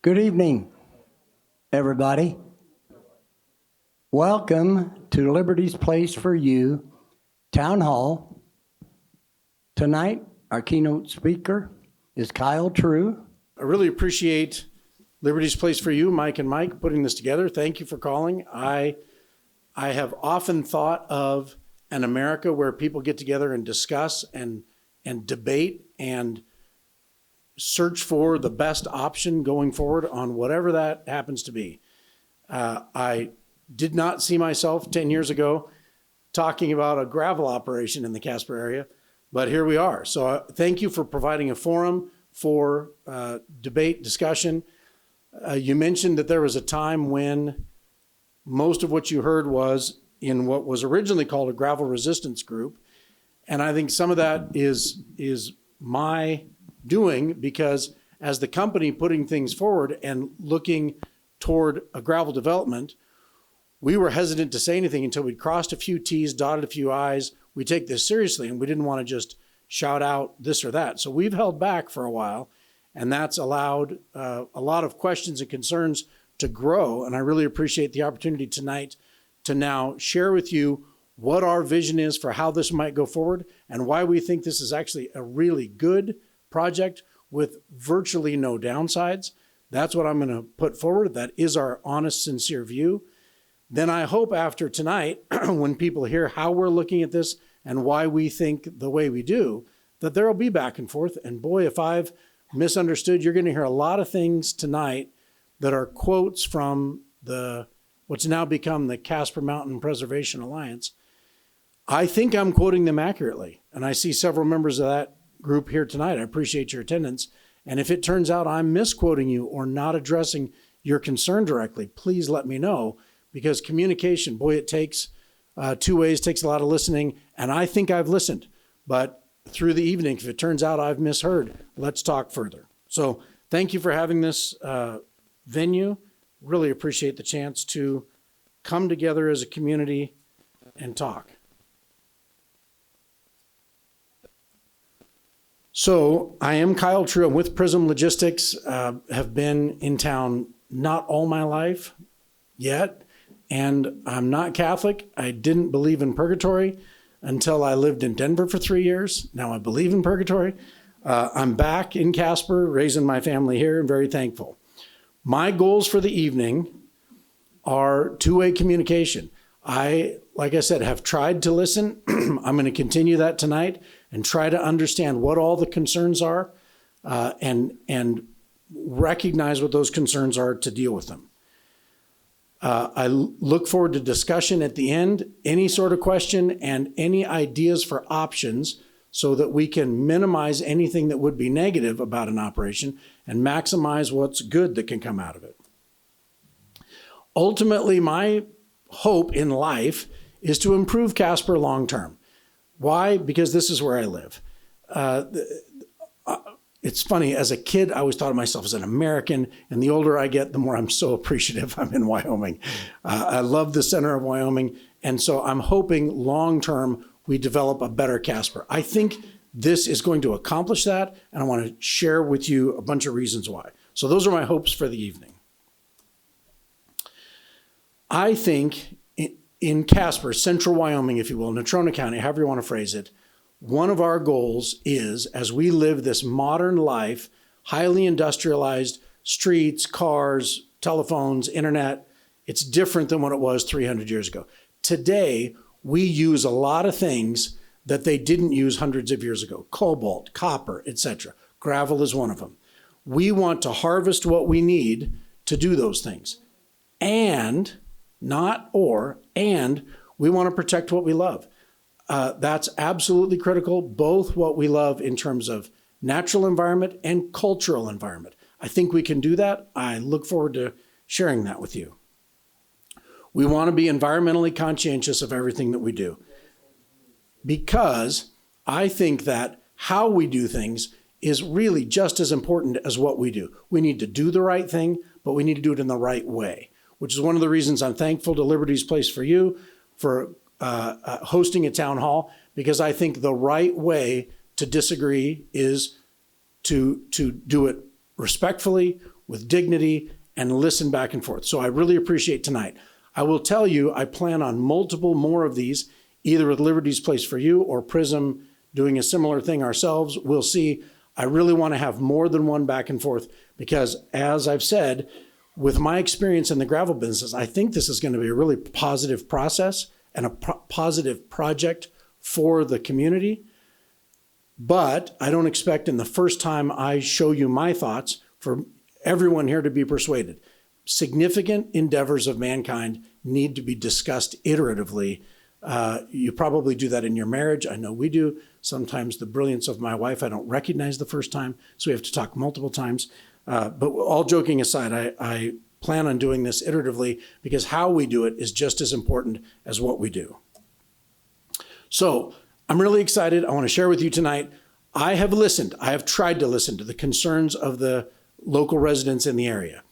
Good evening, everybody. Welcome to Liberty's Place for You Town Hall. Tonight, our keynote speaker is Kyle True. I really appreciate Liberty's Place for You, Mike and Mike, putting this together. Thank you for calling. I have often thought of an America where people get together and discuss and debate and search for the best option going forward on whatever that happens to be. I did not see myself 10 years ago talking about a gravel operation in the Casper area, but here we are. So thank you for providing a forum for debate, discussion. You mentioned that there was a time when most of what you heard was in what was originally called a gravel resistance group. And I think some of that is my doing, because as the company putting things forward and looking toward a gravel development, we were hesitant to say anything until we'd crossed a few T's, dotted a few I's. We take this seriously, and we didn't want to just shout out this or that. So we've held back for a while, and that's allowed a lot of questions and concerns to grow. And I really appreciate the opportunity tonight to now share with you what our vision is for how this might go forward and why we think this is actually a really good project with virtually no downsides. That's what I'm going to put forward. That is our honest, sincere view. Then I hope after tonight, when people hear how we're looking at this and why we think the way we do, that there will be back and forth. And boy, if I've misunderstood, you're going to hear a lot of things tonight that are quotes from what's now become the Casper Mountain Preservation Alliance. I think I'm quoting them accurately. And I see several members of that group here tonight. I appreciate your attendance. And if it turns out I'm misquoting you or not addressing your concern directly, please let me know, because communication, boy, it takes two ways, takes a lot of listening. And I think I've listened, but through the evening, if it turns out I've misheard, let's talk further. So thank you for having this venue. Really appreciate the chance to come together as a community and talk. So I am Kyle True. I'm with Prism Logistics. Have been in town not all my life yet, and I'm not Catholic. I didn't believe in purgatory until I lived in Denver for 3 years. Now I believe in purgatory. I'm back in Casper, raising my family here, and very thankful. My goals for the evening are two-way communication. Like I said, have tried to listen. I'm going to continue that tonight and try to understand what all the concerns are and recognize what those concerns are to deal with them. I look forward to discussion at the end, any sort of question and any ideas for options so that we can minimize anything that would be negative about an operation and maximize what's good that can come out of it. Ultimately, my hope in life is to improve Casper long term. Why? Because this is where I live. It's funny, as a kid, I always thought of myself as an American, and the older I get, the more I'm so appreciative I'm in Wyoming. I love the center of Wyoming, and so I'm hoping long term we develop a better Casper. I think this is going to accomplish that, and I want to share with you a bunch of reasons why. So those are my hopes for the evening. I think in Casper, central Wyoming, if you will, Natrona County, however you want to phrase it, one of our goals is, as we live this modern life, highly industrialized, streets, cars, telephones, internet, it's different than what it was 300 years ago. Today, we use a lot of things that they didn't use hundreds of years ago. Cobalt, copper, etc. Gravel is one of them. We want to harvest what we need to do those things. And we want to protect what we love. That's absolutely critical, both what we love in terms of natural environment and cultural environment. I think we can do that. I look forward to sharing that with you. We want to be environmentally conscientious of everything that we do, because I think that how we do things is really just as important as what we do. We need to do the right thing, but we need to do it in the right way, which is one of the reasons I'm thankful to Liberty's Place for You for hosting a town hall, because I think the right way to disagree is to do it respectfully, with dignity and listen back and forth. So I really appreciate tonight. I will tell you, I plan on multiple more of these, either with Liberty's Place for You or Prism doing a similar thing ourselves. We'll see. I really want to have more than one back and forth because, as I've said, with my experience in the gravel business, I think this is going to be a really positive process and a positive project for the community. But I don't expect in the first time I show you my thoughts for everyone here to be persuaded. Significant endeavors of mankind need to be discussed iteratively. You probably do that in your marriage. I know we do. Sometimes the brilliance of my wife, I don't recognize the first time, so we have to talk multiple times. But all joking aside, I plan on doing this iteratively because how we do it is just as important as what we do. So I'm really excited. I want to share with you tonight. I have listened. I have tried to listen to the concerns of the local residents in the area.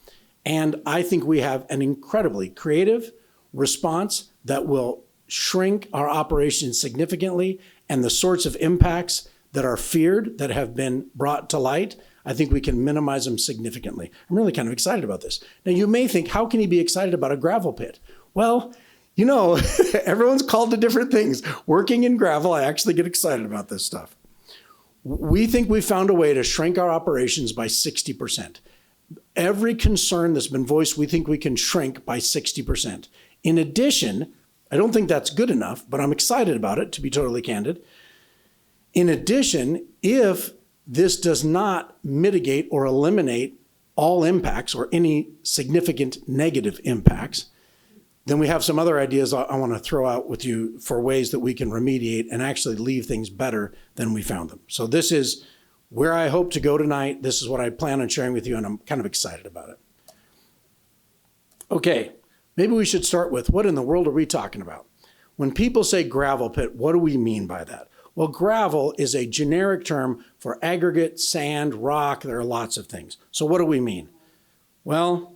And I think we have an incredibly creative response that will shrink our operations significantly, and the sorts of impacts that are feared that have been brought to light, I think we can minimize them significantly. I'm really kind of excited about this. Now, you may think, how can he be excited about a gravel pit? Well, you know, everyone's called to different things. Working in gravel, I actually get excited about this stuff. We think we found a way to shrink our operations by 60%. Every concern that's been voiced, we think we can shrink by 60%. In addition, I don't think that's good enough, but I'm excited about it, to be totally candid. In addition, if this does not mitigate or eliminate all impacts or any significant negative impacts, then we have some other ideas I want to throw out with you for ways that we can remediate and actually leave things better than we found them. So this is where I hope to go tonight. This is what I plan on sharing with you, and I'm kind of excited about it. Okay, maybe we should start with, what in the world are we talking about? When people say gravel pit, what do we mean by that? Well, gravel is a generic term for aggregate, sand, rock. There are lots of things. So what do we mean? Well,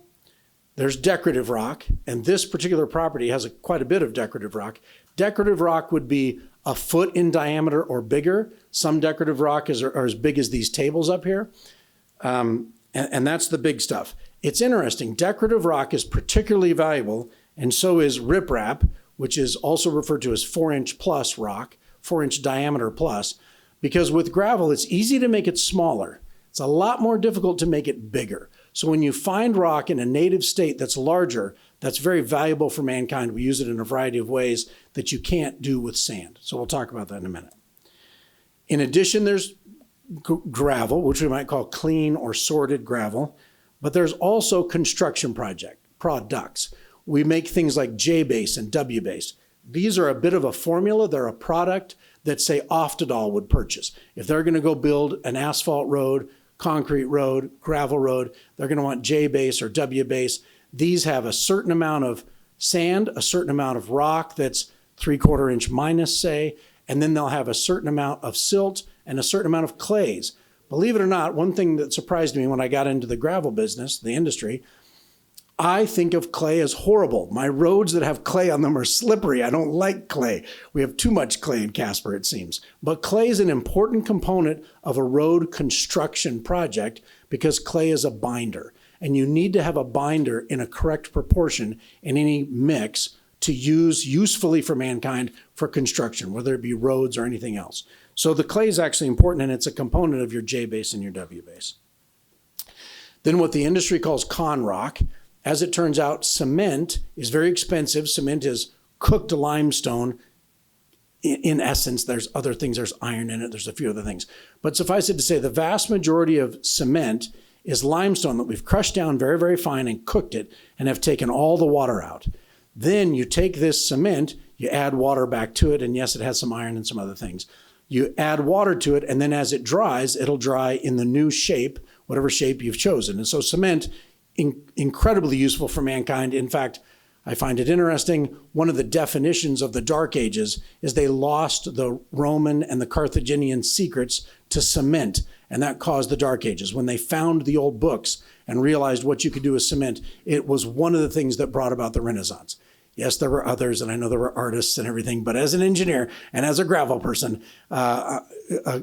there's decorative rock, and this particular property has quite a bit of decorative rock. Decorative rock would be a foot in diameter or bigger. Some decorative rock are as big as these tables up here, and that's the big stuff. It's interesting. Decorative rock is particularly valuable, and so is riprap, which is also referred to as 4-inch plus rock, 4-inch diameter plus, because with gravel, it's easy to make it smaller. It's a lot more difficult to make it bigger. So when you find rock in a native state that's larger, that's very valuable for mankind. We use it in a variety of ways that you can't do with sand. So we'll talk about that in a minute. In addition, there's gravel, which we might call clean or sorted gravel, but there's also construction products. We make things like J-base and W-base. These are a bit of a formula. They're a product that, say, Oftedal would purchase. If they're going to go build an asphalt road, concrete road, gravel road, they're going to want J-base or W-base. These have a certain amount of sand, a certain amount of rock that's 3/4 inch minus, say, and then they'll have a certain amount of silt and a certain amount of clays. Believe it or not, one thing that surprised me when I got into the gravel business, the industry, I think of clay as horrible. My roads that have clay on them are slippery. I don't like clay. We have too much clay in Casper, it seems. But clay is an important component of a road construction project because clay is a binder. And you need to have a binder in a correct proportion in any mix to use usefully for mankind for construction, whether it be roads or anything else. So the clay is actually important, and it's a component of your J-base and your W-base. Then what the industry calls con rock. As it turns out, cement is very expensive. Cement is cooked limestone. In essence, there's other things. There's iron in it. There's a few other things. But suffice it to say, the vast majority of cement is limestone that we've crushed down very, very fine and cooked it and have taken all the water out. Then you take this cement, you add water back to it, and yes, it has some iron and some other things. You add water to it, and then as it dries, it'll dry in the new shape, whatever shape you've chosen. And so cement, incredibly useful for mankind. In fact, I find it interesting, one of the definitions of the Dark Ages is they lost the Roman and the Carthaginian secrets to cement, and that caused the Dark Ages. When they found the old books and realized what you could do with cement, it was one of the things that brought about the Renaissance. Yes, there were others, and I know there were artists and everything, but as an engineer and as a gravel person,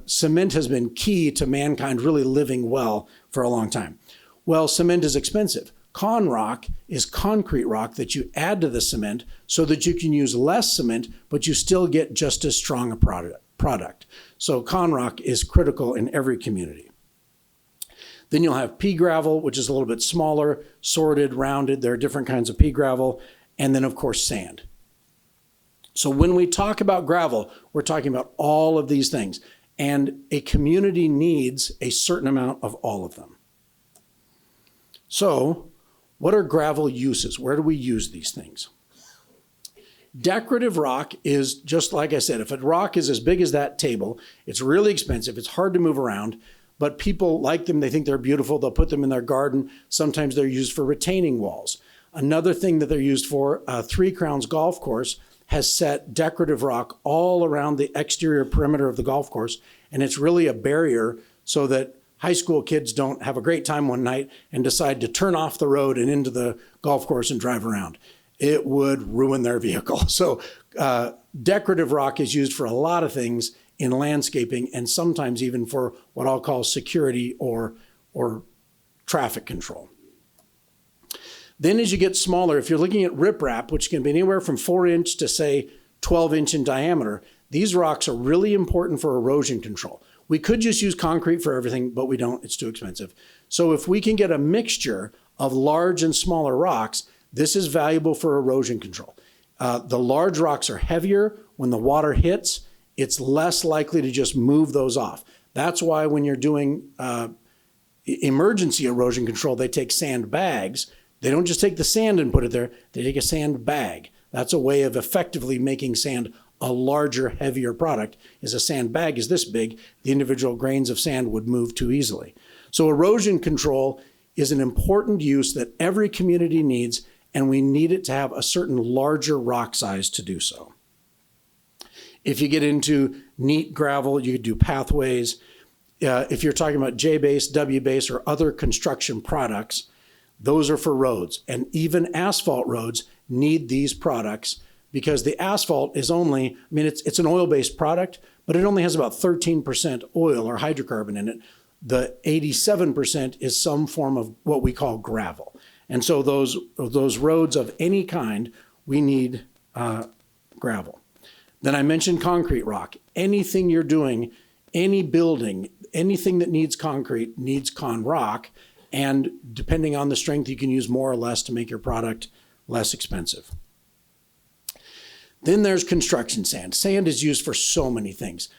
cement has been key to mankind really living well for a long time. Well, cement is expensive. Con rock is concrete rock that you add to the cement so that you can use less cement, but you still get just as strong a product. So con rock is critical in every community. Then you'll have pea gravel, which is a little bit smaller, sorted, rounded. There are different kinds of pea gravel. And then, of course, sand. So when we talk about gravel, we're talking about all of these things. And a community needs a certain amount of all of them. So what are gravel uses? Where do we use these things? Decorative rock is just like I said, if a rock is as big as that table, it's really expensive. It's hard to move around, but people like them. They think they're beautiful. They'll put them in their garden. Sometimes they're used for retaining walls. Another thing that they're used for, Three Crowns Golf Course has set decorative rock all around the exterior perimeter of the golf course, and it's really a barrier so that high school kids don't have a great time one night and decide to turn off the road and into the golf course and drive around. It would ruin their vehicle. So decorative rock is used for a lot of things in landscaping and sometimes even for what I'll call security or traffic control. Then as you get smaller, if you're looking at riprap, which can be anywhere from 4-inch to say 12-inch in diameter, these rocks are really important for erosion control. We could just use concrete for everything, but we don't. It's too expensive. So if we can get a mixture of large and smaller rocks, this is valuable for erosion control. The large rocks are heavier. When the water hits, it's less likely to just move those off. That's why when you're doing emergency erosion control, they take sand bags. They don't just take the sand and put it there. They take a sand bag. That's a way of effectively making sand a larger, heavier product. Is a sand bag is this big, the individual grains of sand would move too easily. So erosion control is an important use that every community needs, and we need it to have a certain larger rock size to do so. If you get into neat gravel, you could do pathways. If you're talking about J-base, W-base, or other construction products, those are for roads. And even asphalt roads need these products because the asphalt is only, it's an oil-based product, but it only has about 13% oil or hydrocarbon in it. The 87% is some form of what we call gravel. And so those roads of any kind, we need gravel. Then I mentioned concrete rock. Anything you're doing, any building, anything that needs concrete needs con rock. And depending on the strength, you can use more or less to make your product less expensive. Then there's construction sand. Sand is used for so many things.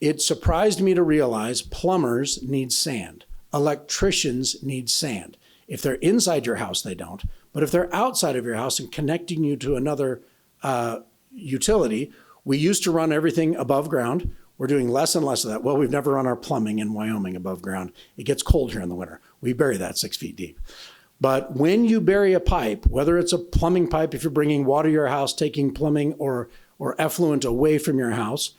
It surprised me to realize plumbers need sand. Electricians need sand. If they're inside your house, they don't. But if they're outside of your house and connecting you to another utility, we used to run everything above ground. We're doing less and less of that. Well, we've never run our plumbing in Wyoming above ground. It gets cold here in the winter. We bury that 6 feet deep. But when you bury a pipe, whether it's a plumbing pipe, if you're bringing water to your house, taking plumbing or effluent away from your house,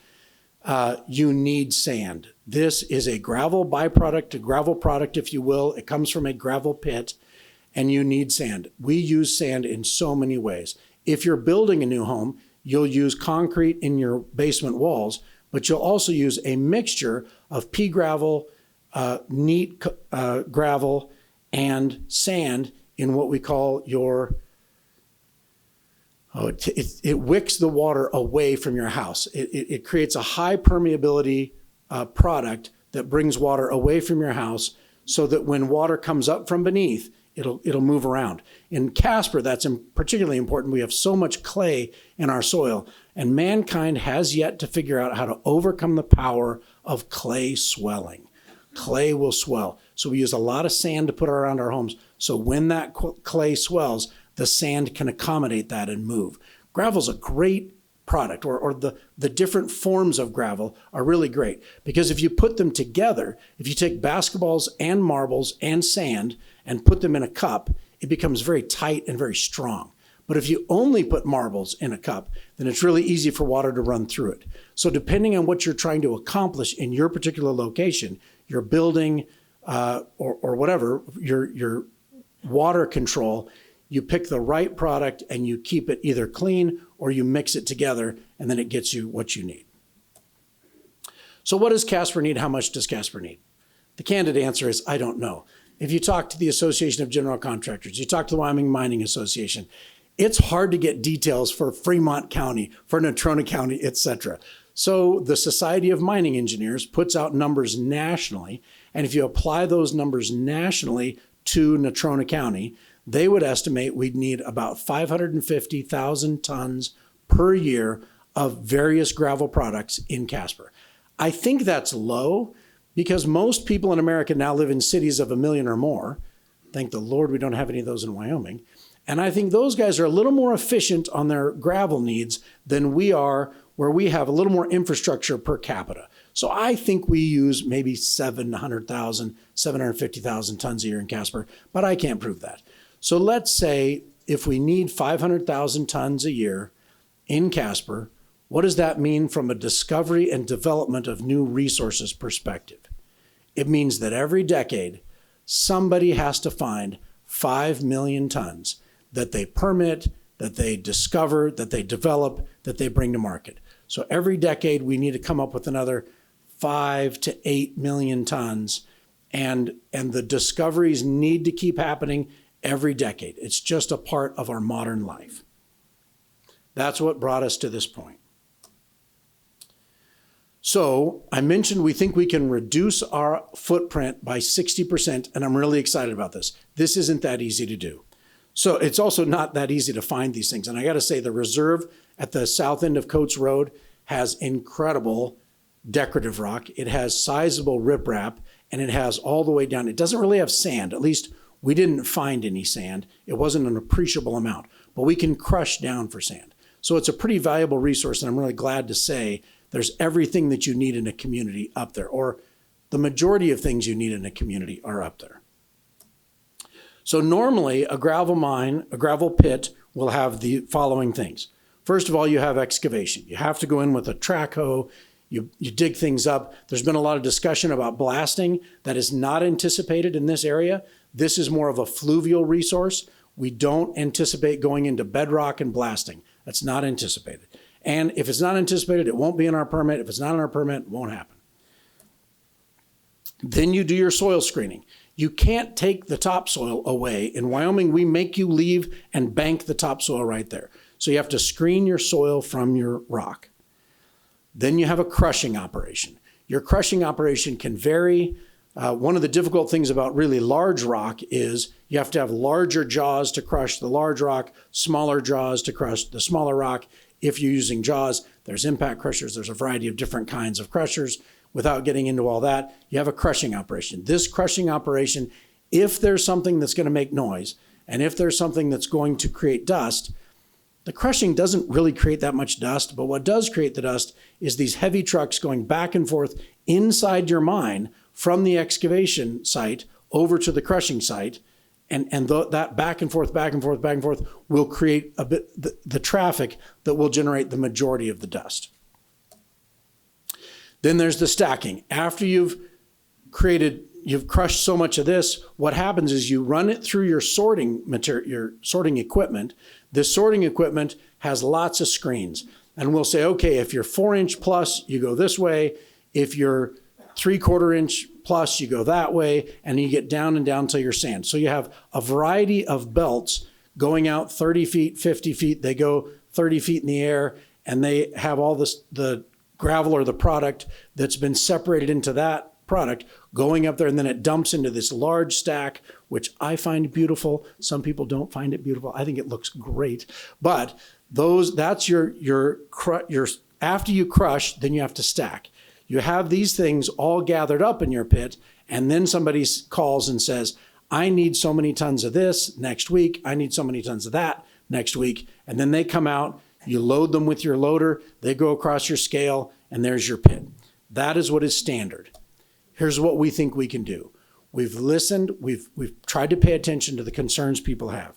you need sand. This is a gravel byproduct, a gravel product, if you will. It comes from a gravel pit, and you need sand. We use sand in so many ways. If you're building a new home, you'll use concrete in your basement walls, but you'll also use a mixture of pea gravel, neat gravel, and sand in what we call your, it wicks the water away from your house. It creates a high permeability product that brings water away from your house so that when water comes up from beneath, it'll move around. In Casper, that's particularly important. We have so much clay in our soil, and mankind has yet to figure out how to overcome the power of clay swelling. Clay will swell. So we use a lot of sand to put around our homes. So when that clay swells, the sand can accommodate that and move. Gravel's a great product, or the different forms of gravel are really great, because if you put them together, if you take basketballs and marbles and sand and put them in a cup, it becomes very tight and very strong. But if you only put marbles in a cup, then it's really easy for water to run through it. So depending on what you're trying to accomplish in your particular location, your building or whatever, your water control, you pick the right product and you keep it either clean or you mix it together, and then it gets you what you need. So what does Casper need? How much does Casper need? The candid answer is I don't know. if you talk to the Association of General Contractors, you talk to the Wyoming Mining Association, it's hard to get details for Fremont County, for Natrona County, et cetera. So the Society of Mining Engineers puts out numbers nationally, and if you apply those numbers nationally to Natrona County, they would estimate we'd need about 550,000 tons per year of various gravel products in Casper. I think that's low because most people in America now live in cities of 1 million or more. Thank the Lord we don't have any of those in Wyoming. And I think those guys are a little more efficient on their gravel needs than we are, where we have a little more infrastructure per capita. So I think we use maybe 700,000, 750,000 tons a year in Casper, but I can't prove that. So let's say if we need 500,000 tons a year in Casper, what does that mean from a discovery and development of new resources perspective? It means that every decade, somebody has to find 5 million tons that they permit, that they discover, that they develop, that they bring to market. So every decade, we need to come up with another 5 to 8 million tons, and the discoveries need to keep happening every decade. It's just a part of our modern life. That's what brought us to this point. So I mentioned we think we can reduce our footprint by 60%, and I'm really excited about this. This isn't that easy to do. So it's also not that easy to find these things. And I got to say, the reserve at the south end of Coates Road has incredible decorative rock. It has sizable riprap, and it has all the way down. It doesn't really have sand. At least we didn't find any sand. It wasn't an appreciable amount, but we can crush down for sand. So it's a pretty valuable resource, and I'm really glad to say there's everything that you need in a community up there, or the majority of things you need in a community are up there. So normally a gravel mine, a gravel pit will have the following things. First of all, you have excavation. You have to go in with a track hoe. You dig things up. There's been a lot of discussion about blasting. That is not anticipated in this area. This is more of a fluvial resource. We don't anticipate going into bedrock and blasting. That's not anticipated. And if it's not anticipated, it won't be in our permit. If it's not in our permit, it won't happen. Then you do your soil screening. You can't take the topsoil away. In Wyoming, we make you leave and bank the topsoil right there. So you have to screen your soil from your rock. Then you have a crushing operation. Your crushing operation can vary. One of the difficult things about really large rock is you have to have larger jaws to crush the large rock, smaller jaws to crush the smaller rock. If you're using jaws, there's impact crushers. There's a variety of different kinds of crushers. Without getting into all that, you have a crushing operation. This crushing operation, if there's something that's going to make noise, and if there's something that's going to create dust, the crushing doesn't really create that much dust, but what does create the dust is these heavy trucks going back and forth inside your mine from the excavation site over to the crushing site, and that back and forth, back and forth, back and forth will create a bit the traffic that will generate the majority of the dust. Then there's the stacking. After you've crushed so much of this, what happens is you run it through your sorting material, your sorting equipment. This sorting equipment has lots of screens. And we'll say, okay, if you're 4-inch plus, you go this way. If you're 3/4 inch plus, you go that way. And you get down and down till you're sand. So you have a variety of belts going out 30 feet, 50 feet. They go 30 feet in the air, and they have all this, the gravel or the product that's been separated into that product going up there, and then it dumps into this large stack, which I find beautiful. Some people don't find it beautiful. I think it looks great. But that's your after you crush, then you have to stack. You have these things all gathered up in your pit, and then somebody calls and says, I need so many tons of this next week. I need so many tons of that next week. And then they come out. You load them with your loader, they go across your scale, and there's your pit. That is what is standard. Here's what we think we can do. We've listened, we've tried to pay attention to the concerns people have.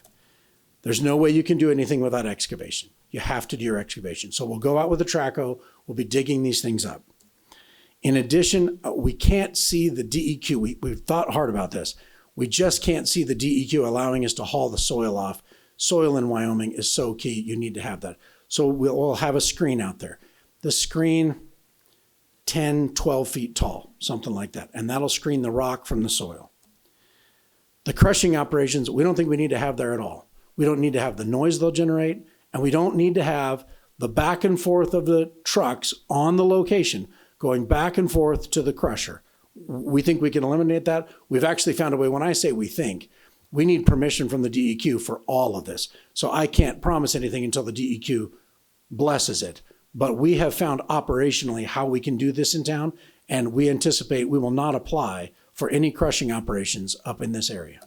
There's no way you can do anything without excavation. You have to do your excavation. So we'll go out with a track hoe, we'll be digging these things up. In addition, we can't see the DEQ. We've thought hard about this. We just can't see the DEQ allowing us to haul the soil off. Soil in Wyoming is so key, you need to have that. So we'll have a screen out there. The screen, 10, 12 feet tall, something like that. And that'll screen the rock from the soil. The crushing operations, we don't think we need to have there at all. We don't need to have the noise they'll generate, and we don't need to have the back and forth of the trucks on the location going back and forth to the crusher. We think we can eliminate that. We've actually found a way. When I say we think, we need permission from the DEQ for all of this. So I can't promise anything until the DEQ blesses it. But we have found operationally how we can do this in town, and we anticipate we will not apply for any crushing operations up in this area,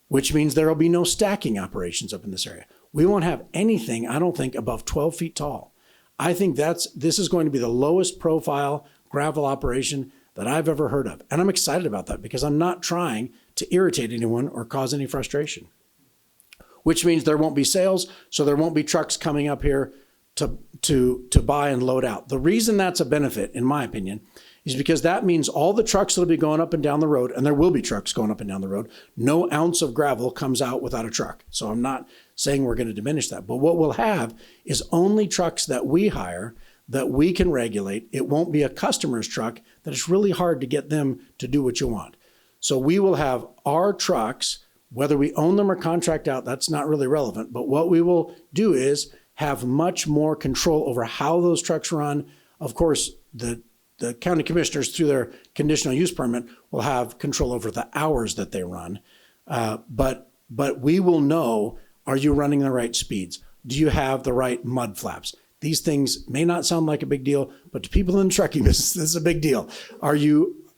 which means there will be no stacking operations up in this area. We won't have anything, I don't think, above 12 feet tall. I think this is going to be the lowest profile gravel operation that I've ever heard of. And I'm excited about that because I'm not trying to irritate anyone or cause any frustration, which means there won't be sales, so there won't be trucks coming up here to buy and load out. The reason that's a benefit, in my opinion, is because that means all the trucks that'll be going up and down the road, and there will be trucks going up and down the road, no ounce of gravel comes out without a truck. So I'm not saying we're going to diminish that. But what we'll have is only trucks that we hire that we can regulate. It won't be a customer's truck that it's really hard to get them to do what you want. So we will have our trucks, whether we own them or contract out, that's not really relevant. But what we will do is have much more control over how those trucks run. Of course, the county commissioners, through their conditional use permit, will have control over the hours that they run. But we will know, are you running the right speeds? Do you have the right mud flaps? These things may not sound like a big deal, but to people in the trucking business, this is a big deal.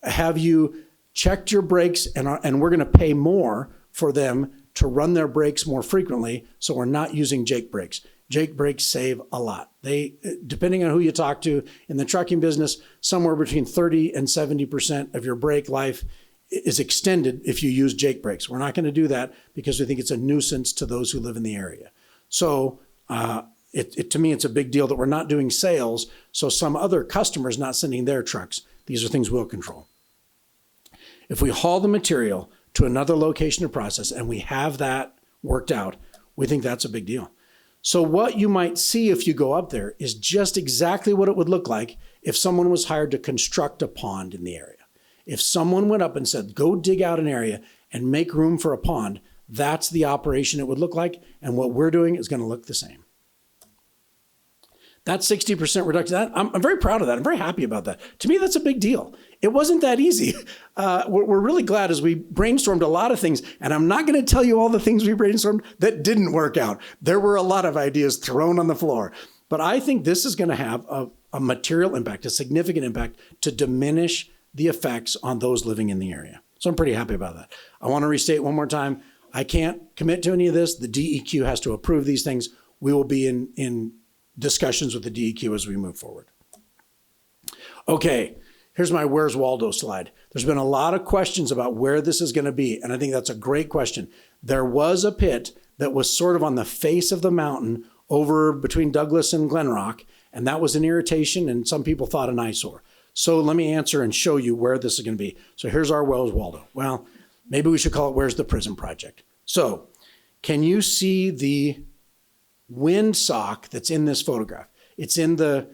Have you checked your brakes, and we're going to pay more for them to run their brakes more frequently, so we're not using Jake brakes. Jake brakes save a lot. They, depending on who you talk to in the trucking business, somewhere between 30 and 70% of your brake life is extended if you use Jake brakes. We're not going to do that because we think it's a nuisance to those who live in the area. So to me, it's a big deal that we're not doing sales, so some other customers not sending their trucks. These are things we'll control. If we haul the material to another location to process and we have that worked out, we think that's a big deal. So what you might see if you go up there is just exactly what it would look like if someone was hired to construct a pond in the area. If someone went up and said, go dig out an area and make room for a pond, that's the operation it would look like. And what we're doing is going to look the same. That 60% reduction, I'm very proud of that. I'm very happy about that. To me, that's a big deal. It wasn't that easy. We're really glad as we brainstormed a lot of things, and I'm not going to tell you all the things we brainstormed that didn't work out. There were a lot of ideas thrown on the floor, but I think this is going to have a material impact, a significant impact to diminish the effects on those living in the area. So I'm pretty happy about that. I want to restate one more time. I can't commit to any of this. The DEQ has to approve these things. We will be in discussions with the DEQ as we move forward. Okay, here's my Where's Waldo slide. There's been a lot of questions about where this is going to be, and I think that's a great question. There was a pit that was sort of on the face of the mountain over between Douglas and Glenrock, and that was an irritation, and some people thought an eyesore. So let me answer and show you where this is going to be. So here's our Where's Waldo. Well, maybe we should call it Where's the Prism Project. So can you see the windsock that's in this photograph? It's in the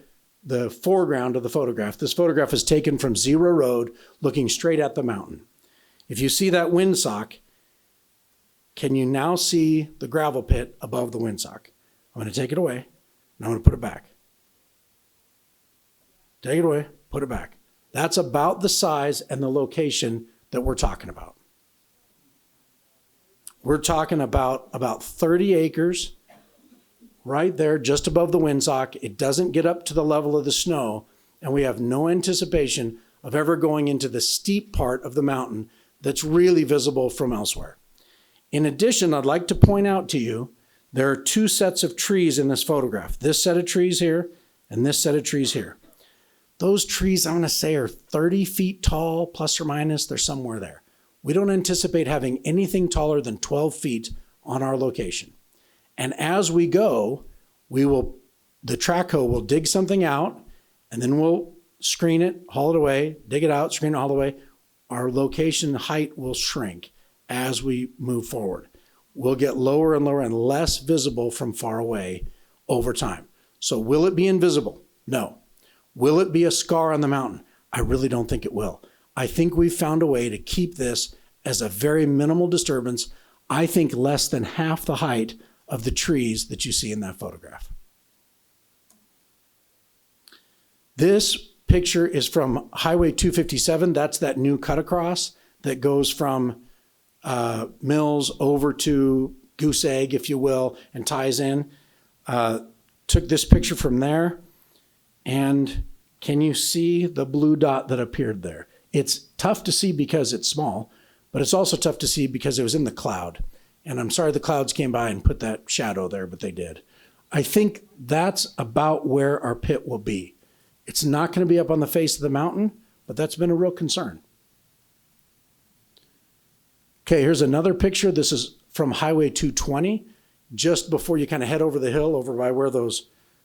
foreground of the photograph. This photograph is taken from Zero Road looking straight at the mountain. If you see that windsock, can you now see the gravel pit above the windsock? I'm going to take it away, and I'm going to put it back. Take it away, put it back. That's about the size and the location that we're talking about. We're talking about 30 acres right there just above the windsock. It doesn't get up to the level of the snow, and we have no anticipation of ever going into the steep part of the mountain that's really visible from elsewhere. In addition, I'd like to point out to you, there are two sets of trees in this photograph. This set of trees here and this set of trees here. Those trees, I'm going to say, are 30 feet tall, plus or minus. They're somewhere there. We don't anticipate having anything taller than 12 feet on our location. And as we go, the track hoe will dig something out, and then we'll screen it, haul it away, dig it out, screen it, haul it away. Our location height will shrink as we move forward. We'll get lower and lower and less visible from far away over time. So will it be invisible? No. Will it be a scar on the mountain? I really don't think it will. I think we've found a way to keep this as a very minimal disturbance. I think less than half the height of the trees that you see in that photograph. This picture is from Highway 257. That's that new cut across that goes from Mills over to Goose Egg, if you will, and ties in. Took this picture from there, and can you see the blue dot that appeared there? It's tough to see because it's small, but it's also tough to see because it was in the cloud. And I'm sorry the clouds came by and put that shadow there, but they did. I think that's about where our pit will be. It's not going to be up on the face of the mountain, but that's been a real concern. Okay, here's another picture. This is from Highway 220, just before you kind of head over the hill, over by where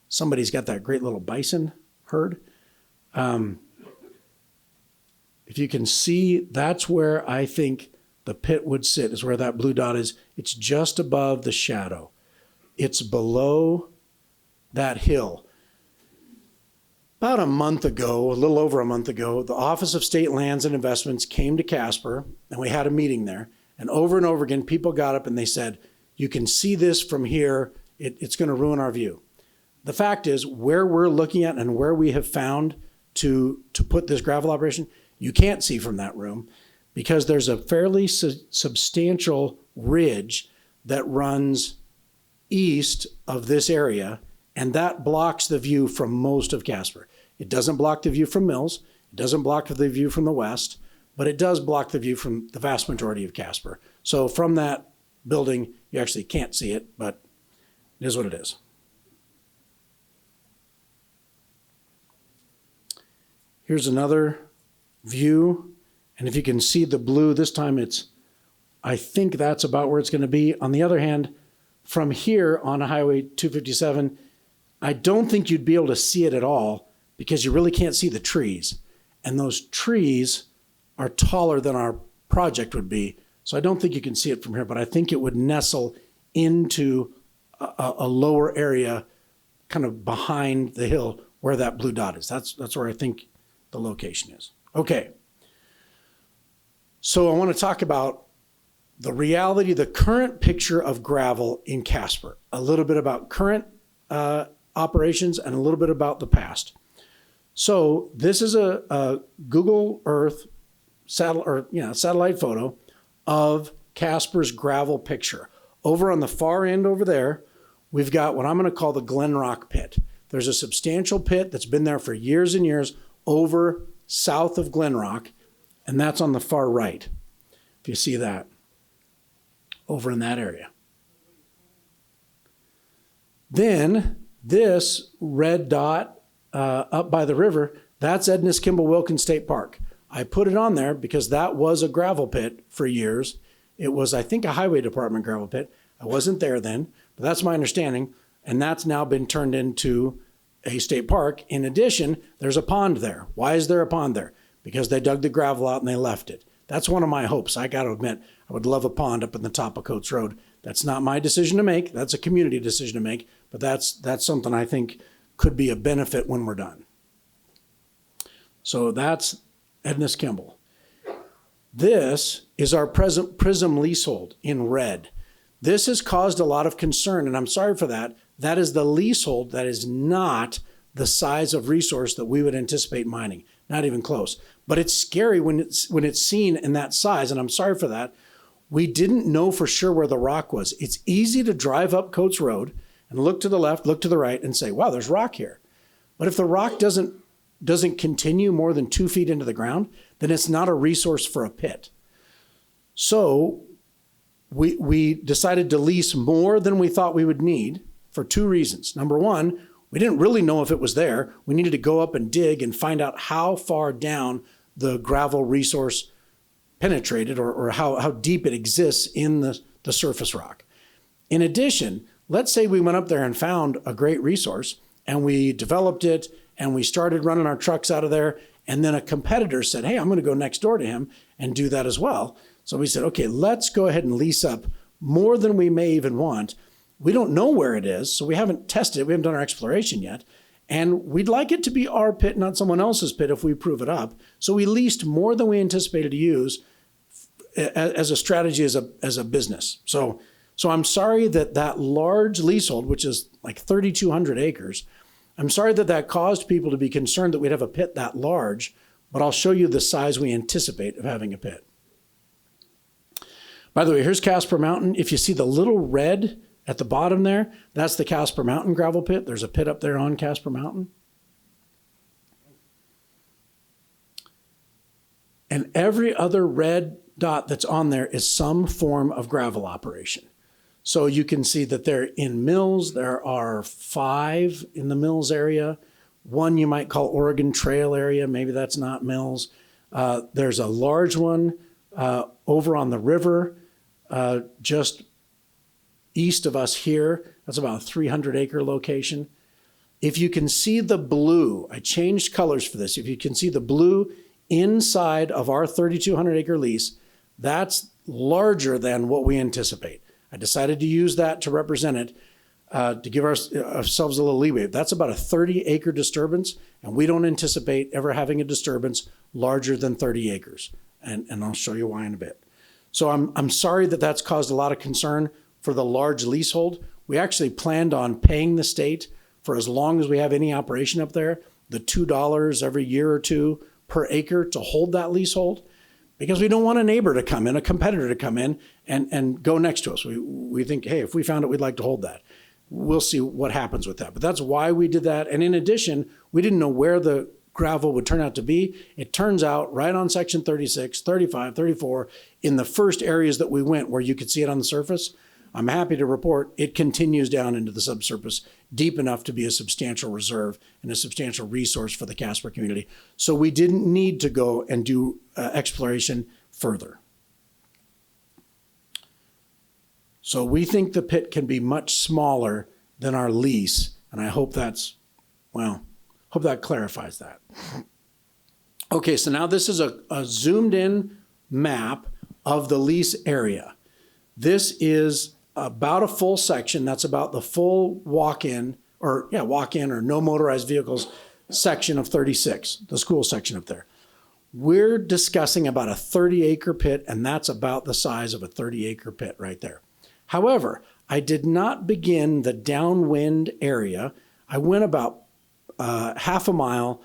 somebody's got that great little bison herd. If you can see, that's where I think the pit would sit, is where that blue dot is. It's just above the shadow. It's below that hill. About a month ago, a little over a month ago, the Office of State Lands and Investments came to Casper, and we had a meeting there. And over again, people got up and they said, you can see this from here. It's going to ruin our view. The fact is, where we're looking at and where we have found to put this gravel operation, you can't see from that room because there's a fairly substantial ridge that runs east of this area, and that blocks the view from most of Casper. It doesn't block the view from Mills. It doesn't block the view from the west, but it does block the view from the vast majority of Casper. So from that building, you actually can't see it, but it is what it is. Here's another view, and if you can see the blue, this time I think that's about where it's going to be. On the other hand, from here on Highway 257, I don't think you'd be able to see it at all because you really can't see the trees. And those trees are taller than our project would be. So I don't think you can see it from here, but I think it would nestle into a lower area kind of behind the hill where that blue dot is. That's where I think the location is. Okay. So I want to talk about the reality, the current picture of gravel in Casper, a little bit about current operations and a little bit about the past. So this is a Google Earth satellite photo of Casper's gravel picture. Over on the far end over there, we've got what I'm going to call the Glen Rock pit. There's a substantial pit that's been there for years and years over south of Glen Rock, and that's on the far right, if you see that, over in that area. Then this red dot up by the river, that's Edness Kimball Wilkins State Park. I put it on there because that was a gravel pit for years. It was, I think, a highway department gravel pit. I wasn't there then, but that's my understanding. And that's now been turned into a state park. In addition, there's a pond there. Why is there a pond there? Because they dug the gravel out and they left it. That's one of my hopes. I got to admit, I would love a pond up in the top of Coates Road. That's not my decision to make. That's a community decision to make. But that's something I think could be a benefit when we're done. So that's Edness Kimball. This is our present Prism leasehold in red. This has caused a lot of concern, and I'm sorry for that. That is the leasehold that is not the size of resource that we would anticipate mining. Not even close. But it's scary when it's seen in that size, and I'm sorry for that. We didn't know for sure where the rock was. It's easy to drive up Coates Road and look to the left, look to the right, and say, wow, there's rock here. But if the rock doesn't continue more than 2 feet into the ground, then it's not a resource for a pit. So we decided to lease more than we thought we would need for 2 reasons. Number one, we didn't really know if it was there. We needed to go up and dig and find out how far down the gravel resource penetrated or how deep it exists in the surface rock. In addition, let's say we went up there and found a great resource and we developed it and we started running our trucks out of there, and then a competitor said, hey, I'm going to go next door to him and do that as well. So we said, okay, let's go ahead and lease up more than we may even want. We don't know where it is, so we haven't tested it. We haven't done our exploration yet. And we'd like it to be our pit, not someone else's pit if we prove it up. So we leased more than we anticipated to use as a strategy as a business. So I'm sorry that large leasehold, which is like 3,200 acres, I'm sorry that caused people to be concerned that we'd have a pit that large, but I'll show you the size we anticipate of having a pit. By the way, here's Casper Mountain. If you see the little red at the bottom there, that's the Casper Mountain gravel pit. There's a pit up there on Casper Mountain. And every other red dot that's on there is some form of gravel operation. So you can see that they're in mills. There are 5 in the mills area. 1 you might call Oregon Trail area. Maybe that's not mills. There's a large one over on the river, just east of us here. That's about a 300-acre location. If you can see the blue, I changed colors for this. If you can see the blue inside of our 3,200-acre lease, that's larger than what we anticipate. I decided to use that to represent it, to give ourselves a little leeway. That's about a 30-acre disturbance, and we don't anticipate ever having a disturbance larger than 30 acres. And I'll show you why in a bit. So I'm sorry that that's caused a lot of concern for the large leasehold. We actually planned on paying the state for as long as we have any operation up there, the $2 every year or two per acre to hold that leasehold, because we don't want a neighbor to come in, a competitor to come in and go next to us. We think, hey, if we found it, we'd like to hold that. We'll see what happens with that. But that's why we did that. And in addition, we didn't know where the gravel would turn out to be. It turns out right on section 36, 35, 34, in the first areas that we went where you could see it on the surface, I'm happy to report it continues down into the subsurface deep enough to be a substantial reserve and a substantial resource for the Casper community. So we didn't need to go and do exploration further. So we think the pit can be much smaller than our lease, and I hope hope that clarifies that. Okay, so now this is a zoomed in map of the lease area. This is about a full section. That's about the full walk-in or no motorized vehicles section of 36, the school section up there. We're discussing about a 30-acre pit, and that's about the size of a 30-acre pit right there. However, I did not begin the downwind area. I went about half a mile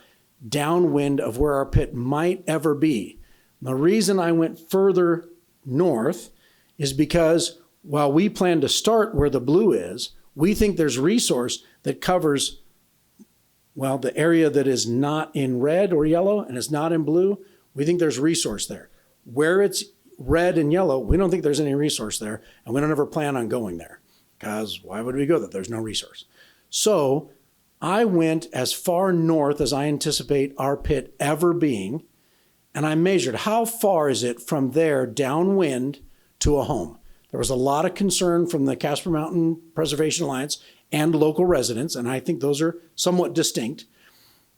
downwind of where our pit might ever be. The reason I went further north is because while we plan to start where the blue is, we think there's resource that covers, well, the area that is not in red or yellow and is not in blue. We think there's resource there. Where it's red and yellow, we don't think there's any resource there, and we don't ever plan on going there, because why would we go there? There's no resource. So I went as far north as I anticipate our pit ever being, and I measured how far is it from there downwind to a home. There was a lot of concern from the Casper Mountain Preservation Alliance and local residents, and I think those are somewhat distinct.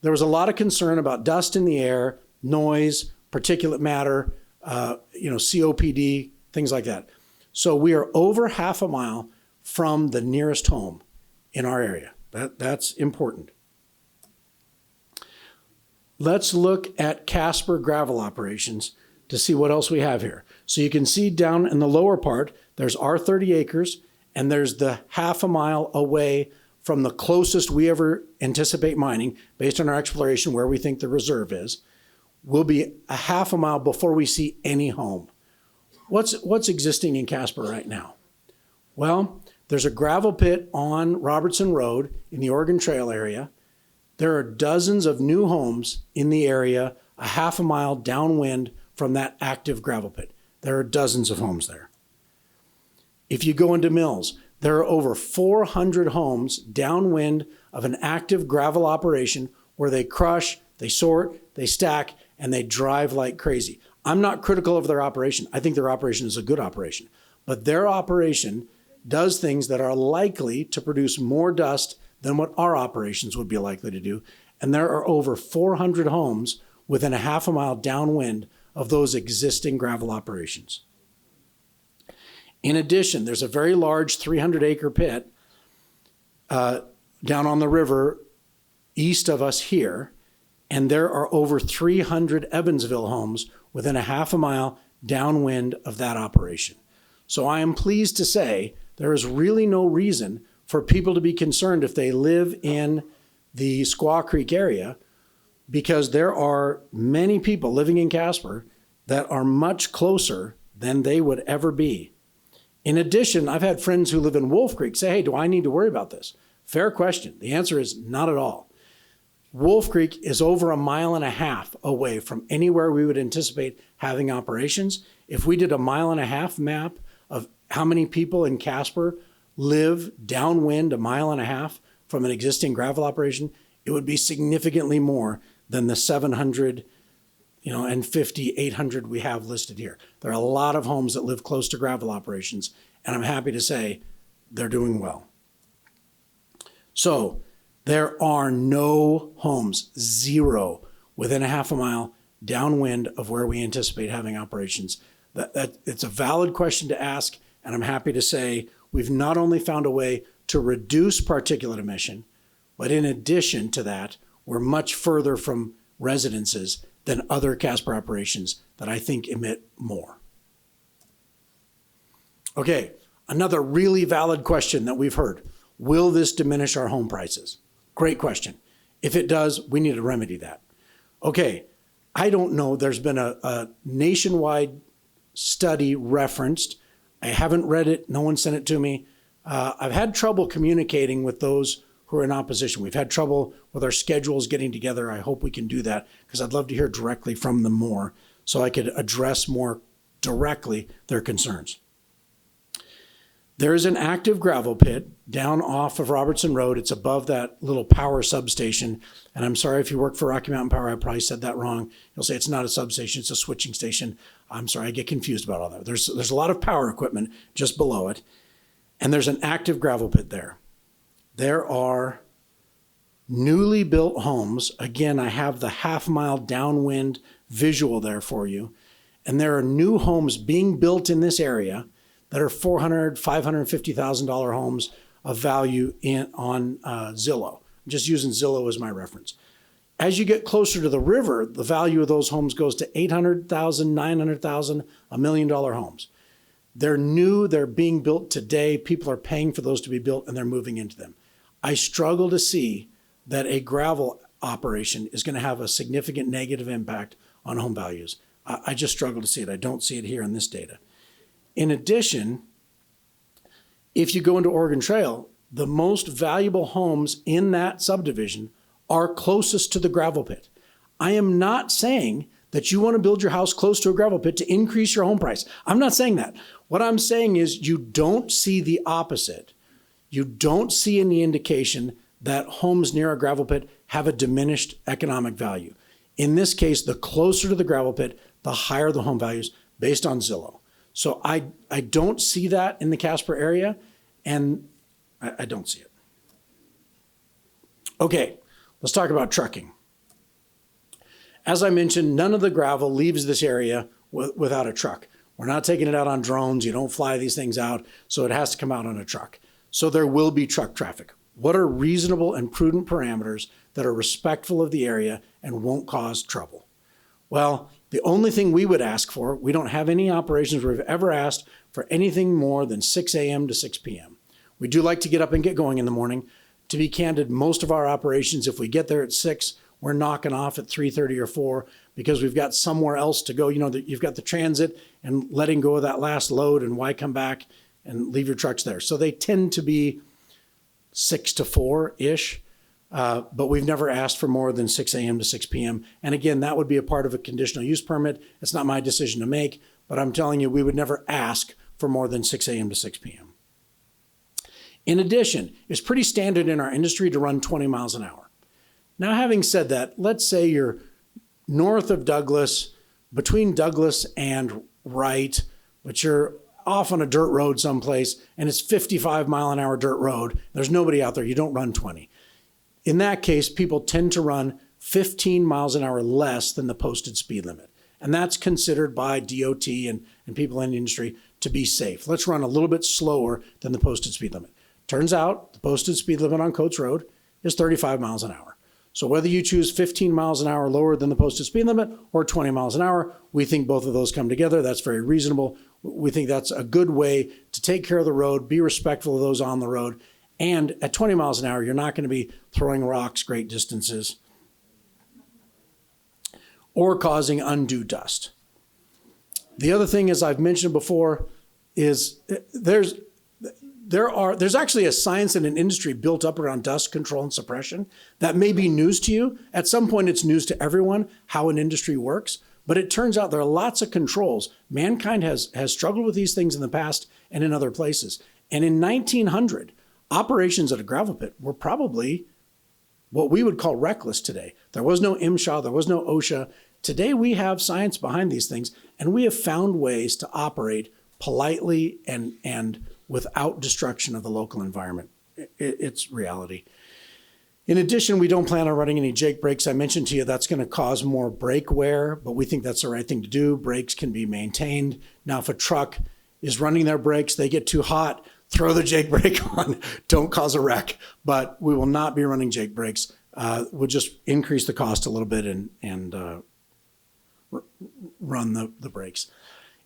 There was a lot of concern about dust in the air, noise, particulate matter, COPD, things like that. So we are over half a mile from the nearest home in our area. That's important. Let's look at Casper gravel operations to see what else we have here. So you can see down in the lower part, there's our 30 acres, and there's the half a mile away from the closest we ever anticipate mining, based on our exploration where we think the reserve is. We'll be a half a mile before we see any home. What's existing in Casper right now? Well, there's a gravel pit on Robertson Road in the Oregon Trail area. There are dozens of new homes in the area a half a mile downwind from that active gravel pit. There are dozens of homes there. If you go into mills, there are over 400 homes downwind of an active gravel operation where they crush, they sort, they stack, and they drive like crazy. I'm not critical of their operation. I think their operation is a good operation. But their operation does things that are likely to produce more dust than what our operations would be likely to do. And there are over 400 homes within a half a mile downwind of those existing gravel operations. In addition, there's a very large 300-acre pit down on the river east of us here, and there are over 300 Evansville homes within a half a mile downwind of that operation. So I am pleased to say there is really no reason for people to be concerned if they live in the Squaw Creek area, because there are many people living in Casper that are much closer than they would ever be. In addition, I've had friends who live in Wolf Creek say, hey, do I need to worry about this? Fair question. The answer is not at all. Wolf Creek is over 1.5 miles away from anywhere we would anticipate having operations. If we did a 1.5 mile map of how many people in Casper live downwind 1.5 miles from an existing gravel operation, it would be significantly more than the 700, and 50, 800 we have listed here. There are a lot of homes that live close to gravel operations, and I'm happy to say they're doing well. So there are no homes, zero, within 0.5 mile downwind of where we anticipate having operations. It's a valid question to ask, and I'm happy to say we've not only found a way to reduce particulate emission, but in addition to that, we're much further from residences than other Casper operations that I think emit more. Okay, another really valid question that we've heard. Will this diminish our home prices? Great question. If it does, we need to remedy that. Okay, I don't know. There's been a nationwide study referenced. I haven't read it. No one sent it to me. I've had trouble communicating with those who are in opposition. We've had trouble with our schedules getting together. I hope we can do that because I'd love to hear directly from them more so I could address more directly their concerns. There is an active gravel pit down off of Robertson Road. It's above that little power substation. And I'm sorry if you work for Rocky Mountain Power, I probably said that wrong. You'll say it's not a substation, it's a switching station. I'm sorry, I get confused about all that. There's a lot of power equipment just below it. And there's an active gravel pit there. There are newly built homes. Again, I have the 0.5 mile downwind visual there for you. And there are new homes being built in this area that are $400,000, $550,000 homes of value on Zillow. I'm just using Zillow as my reference. As you get closer to the river, the value of those homes goes to $800,000, $900,000, $1 million homes. They're new, they're being built today. People are paying for those to be built and they're moving into them. I struggle to see that a gravel operation is going to have a significant negative impact on home values. I just struggle to see it. I don't see it here in this data. In addition, if you go into Oregon Trail, the most valuable homes in that subdivision are closest to the gravel pit. I am not saying that you want to build your house close to a gravel pit to increase your home price. I'm not saying that. What I'm saying is you don't see the opposite. You don't see any indication that homes near a gravel pit have a diminished economic value. In this case, the closer to the gravel pit, the higher the home values based on Zillow. So I don't see that in the Casper area, and I don't see it. Okay, let's talk about trucking. As I mentioned, none of the gravel leaves this area without a truck. We're not taking it out on drones. You don't fly these things out, so it has to come out on a truck. So there will be truck traffic. What are reasonable and prudent parameters that are respectful of the area and won't cause trouble? Well, the only thing we would ask for, we don't have any operations where we've ever asked for anything more than 6 a.m. to 6 p.m. We do like to get up and get going in the morning. To be candid, most of our operations, if we get there at 6, we're knocking off at 3:30 or 4 because we've got somewhere else to go. You've got the transit and letting go of that last load, and why come back and leave your trucks there? So they tend to be 6 to 4-ish, but we've never asked for more than 6 a.m. to 6 p.m. And again, that would be a part of a conditional use permit. It's not my decision to make, but I'm telling you, we would never ask for more than 6 a.m. to 6 p.m. In addition, it's pretty standard in our industry to run 20 miles an hour. Now, having said that, let's say you're north of Douglas, between Douglas and Wright, but you're off on a dirt road someplace, and it's 55 mile an hour dirt road. There's nobody out there. You don't run 20. In that case, people tend to run 15 miles an hour less than the posted speed limit. And that's considered by DOT and people in the industry to be safe. Let's run a little bit slower than the posted speed limit. Turns out the posted speed limit on Coates Road is 35 miles an hour. So whether you choose 15 miles an hour lower than the posted speed limit or 20 miles an hour, we think both of those come together. That's very reasonable. We think that's a good way to take care of the road, be respectful of those on the road. And at 20 miles an hour, you're not going to be throwing rocks great distances or causing undue dust. The other thing, as I've mentioned before, is there's actually a science and an industry built up around dust control and suppression that may be news to you. At some point, it's news to everyone how an industry works. But it turns out there are lots of controls. Mankind has struggled with these things in the past and in other places. And in 1900, operations at a gravel pit were probably what we would call reckless today. There was no MSHA, there was no OSHA. Today we have science behind these things, and we have found ways to operate politely and without destruction of the local environment. It's reality. In addition, we don't plan on running any Jake brakes. I mentioned to you that's going to cause more brake wear, but we think that's the right thing to do. Brakes can be maintained. Now, if a truck is running their brakes, they get too hot, throw the Jake brake on. Don't cause a wreck. But we will not be running Jake brakes. We'll just increase the cost a little bit and run the brakes.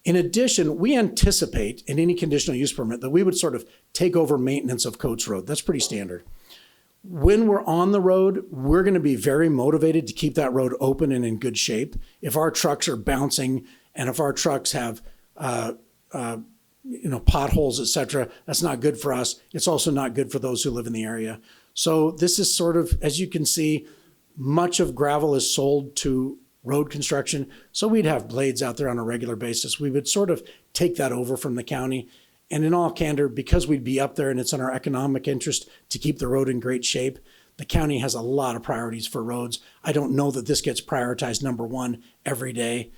In addition, we anticipate in any conditional use permit that we would sort of take over maintenance of Coates Road. That's pretty standard. When we're on the road, we're going to be very motivated to keep that road open and in good shape. If our trucks are bouncing and if our trucks have potholes, et cetera, that's not good for us. It's also not good for those who live in the area. So this is sort of, as you can see, much of gravel is sold to road construction. So we'd have blades out there on a regular basis. We would sort of take that over from the county. And in all candor, because we'd be up there and it's in our economic interest to keep the road in great shape, the county has a lot of priorities for roads. I don't know that this gets prioritized number one every day.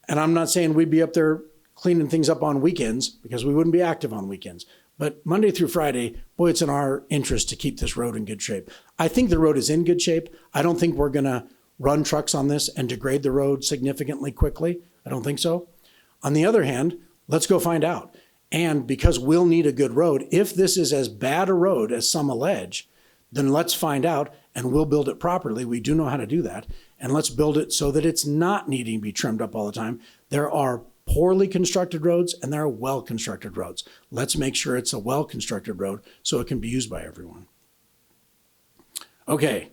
And I'm not saying we'd be up there cleaning things up on weekends because we wouldn't be active on weekends. But Monday through Friday, boy, it's in our interest to keep this road in good shape. I think the road is in good shape. I don't think we're going to run trucks on this and degrade the road significantly quickly. I don't think so. On the other hand, let's go find out. And because we'll need a good road, if this is as bad a road as some allege, then let's find out and we'll build it properly. We do know how to do that. And let's build it so that it's not needing to be trimmed up all the time. There are poorly constructed roads and there are well-constructed roads. Let's make sure it's a well-constructed road so it can be used by everyone. Okay,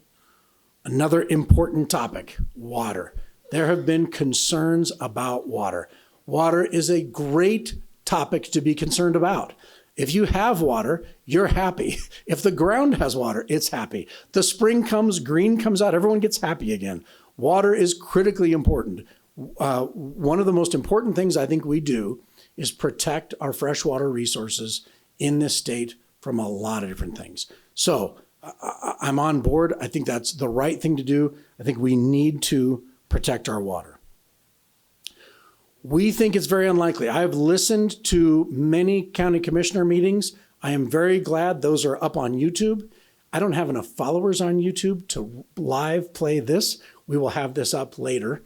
another important topic, water. There have been concerns about water. Water is a great topic to be concerned about. If you have water, you're happy. If the ground has water, it's happy. The spring comes, green comes out, everyone gets happy again. Water is critically important. One of the most important things I think we do is protect our freshwater resources in this state from a lot of different things. So I'm on board. I think that's the right thing to do. I think we need to protect our water. We think it's very unlikely. I have listened to many county commissioner meetings. I am very glad those are up on YouTube. I don't have enough followers on YouTube to live play this. We will have this up later.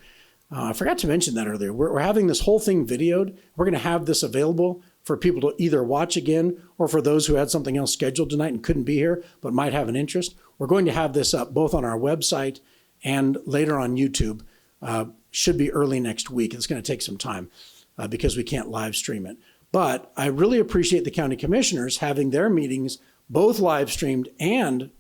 I forgot to mention that earlier. We're having this whole thing videoed. We're going to have this available for people to either watch again or for those who had something else scheduled tonight and couldn't be here but might have an interest. We're going to have this up both on our website and later on YouTube. Should be early next week. It's going to take some time because we can't live stream it. But I really appreciate the county commissioners having their meetings both live streamed and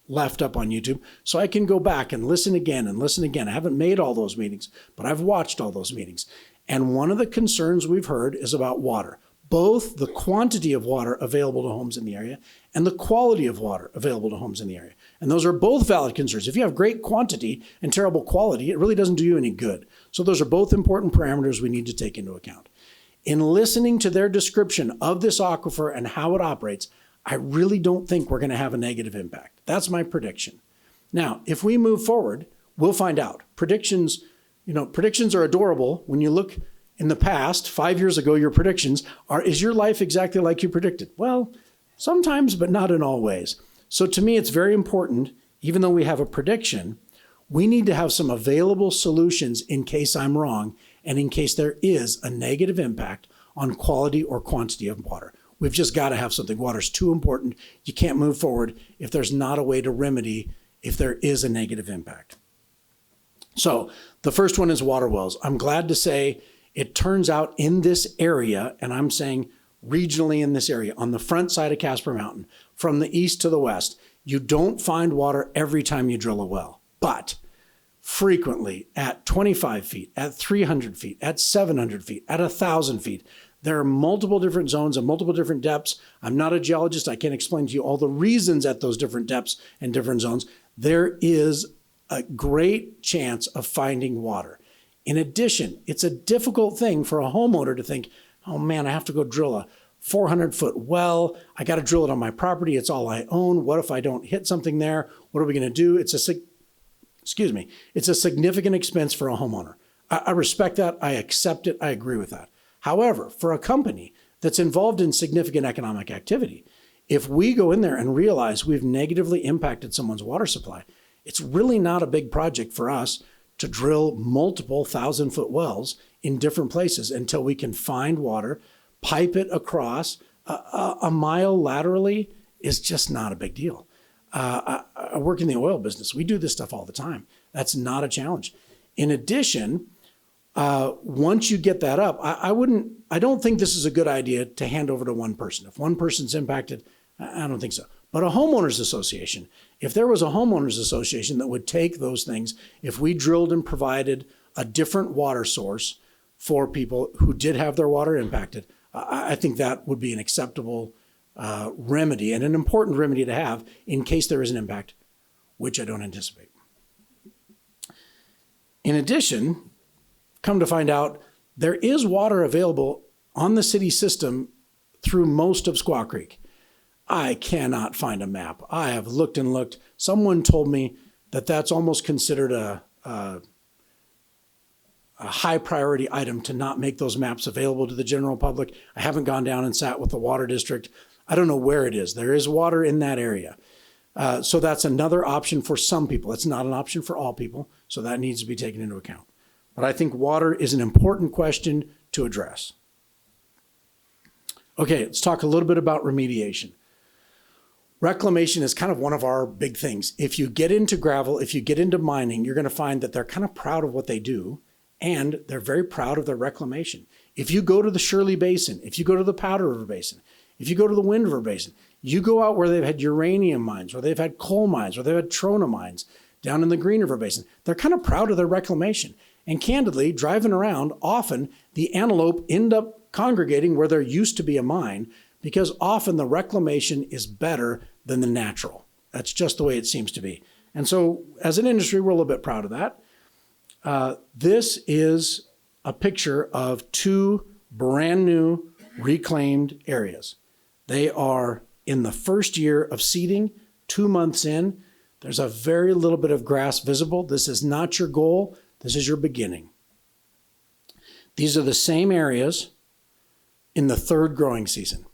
left up on YouTube so I can go back and listen again and listen again. I haven't made all those meetings, but I've watched all those meetings. And one of the concerns we've heard is about water, both the quantity of water available to homes in the area and the quality of water available to homes in the area. And those are both valid concerns. If you have great quantity and terrible quality, it really doesn't do you any good. So those are both important parameters we need to take into account. In listening to their description of this aquifer and how it operates, I really don't think we're going to have a negative impact. That's my prediction. Now, if we move forward, we'll find out. Predictions are adorable. When you look in the past, 5 years ago, your predictions are, is your life exactly like you predicted? Well, sometimes, but not in all ways. So to me, it's very important, even though we have a prediction, we need to have some available solutions in case I'm wrong and in case there is a negative impact on quality or quantity of water. We've just got to have something. Water's too important. You can't move forward if there's not a way to remedy if there is a negative impact. So the first one is water wells. I'm glad to say it turns out in this area, and I'm saying regionally in this area, on the front side of Casper Mountain, from the east to the west, you don't find water every time you drill a well, but frequently at 25 feet, at 300 feet, at 700 feet, at 1,000 feet, there are multiple different zones and multiple different depths. I'm not a geologist. I can't explain to you all the reasons at those different depths and different zones. There is a great chance of finding water. In addition, it's a difficult thing for a homeowner to think, oh man, I have to go drill a 400-foot well. I got to drill it on my property. It's all I own. What if I don't hit something there? What are we going to do? It's a significant expense for a homeowner. I respect that. I accept it. I agree with that. However, for a company that's involved in significant economic activity, if we go in there and realize we've negatively impacted someone's water supply, it's really not a big project for us to drill multiple 1,000-foot wells in different places until we can find water, pipe it across. A mile laterally is just not a big deal. I work in the oil business. We do this stuff all the time. That's not a challenge. In addition, once you get that up, I don't think this is a good idea to hand over to one person. If one person's impacted, I don't think so. But a homeowners association, if there was a homeowners association that would take those things, if we drilled and provided a different water source for people who did have their water impacted, I think that would be an acceptable remedy and an important remedy to have in case there is an impact, which I don't anticipate. In addition, come to find out, there is water available on the city system through most of Squaw Creek. I cannot find a map. I have looked and looked. Someone told me that that's almost considered a high priority item to not make those maps available to the general public. I haven't gone down and sat with the water district. I don't know where it is. There is water in that area. So that's another option for some people. It's not an option for all people, so that needs to be taken into account. But I think water is an important question to address. Okay, let's talk a little bit about remediation. Reclamation is kind of one of our big things. If you get into gravel, if you get into mining, you're going to find that they're kind of proud of what they do, and they're very proud of their reclamation. If you go to the Shirley Basin, if you go to the Powder River Basin, if you go to the Wind River Basin, you go out where they've had uranium mines, where they've had coal mines, where they've had trona mines, down in the Green River Basin, they're kind of proud of their reclamation. And candidly, driving around, often the antelope end up congregating where there used to be a mine, because often the reclamation is better than the natural. That's just the way it seems to be. And so as an industry, we're a little bit proud of that. This is a picture of two brand new reclaimed areas. They are in the first year of seeding, 2 months in. There's a very little bit of grass visible. This is not your goal. This is your beginning. These are the same areas in the third growing season.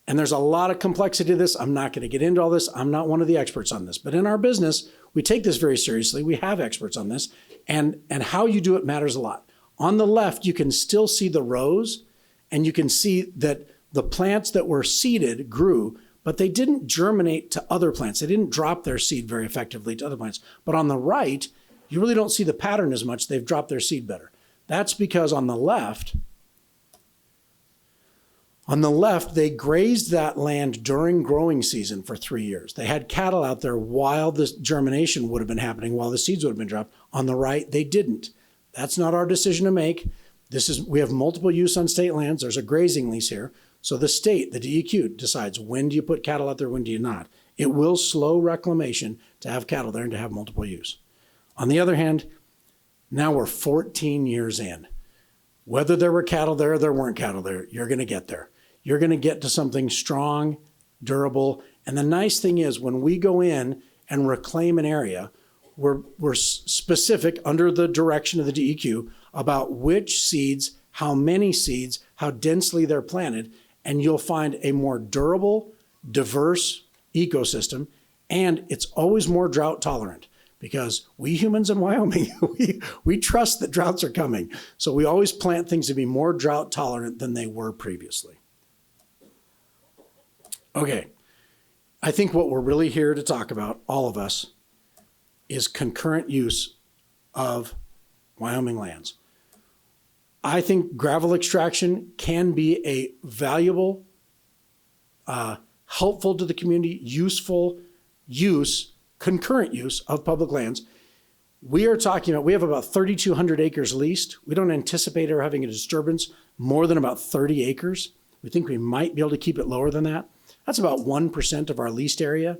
And there's a lot of complexity to this. I'm not going to get into all this. I'm not one of the experts on this. But in our business, we take this very seriously. We have experts on this. And how you do it matters a lot. On the left, you can still see the rows, and you can see that the plants that were seeded grew, but they didn't germinate to other plants. They didn't drop their seed very effectively to other plants. But on the right, you really don't see the pattern as much. They've dropped their seed better. That's because on the left, they grazed that land during growing season for 3 years. They had cattle out there while the germination would have been happening, while the seeds would have been dropped. On the right, they didn't. That's not our decision to make. We have multiple use on state lands. There's a grazing lease here. So the state, the DEQ, decides when do you put cattle out there, when do you not. It will slow reclamation to have cattle there and to have multiple use. On the other hand, now we're 14 years in. Whether there were cattle there or there weren't cattle there, you're going to get there. You're going to get to something strong, durable. And the nice thing is when we go in and reclaim an area, we're specific under the direction of the DEQ about which seeds, how many seeds, how densely they're planted, and you'll find a more durable, diverse ecosystem, and it's always more drought tolerant because we humans in Wyoming, we trust that droughts are coming. So we always plant things to be more drought tolerant than they were previously. Okay, I think what we're really here to talk about, all of us, is concurrent use of Wyoming lands. I think gravel extraction can be a valuable, helpful to the community, useful use, concurrent use of public lands. We are talking about, we have about 3,200 acres leased. We don't anticipate ever having a disturbance more than about 30 acres. We think we might be able to keep it lower than that. That's about 1% of our leased area.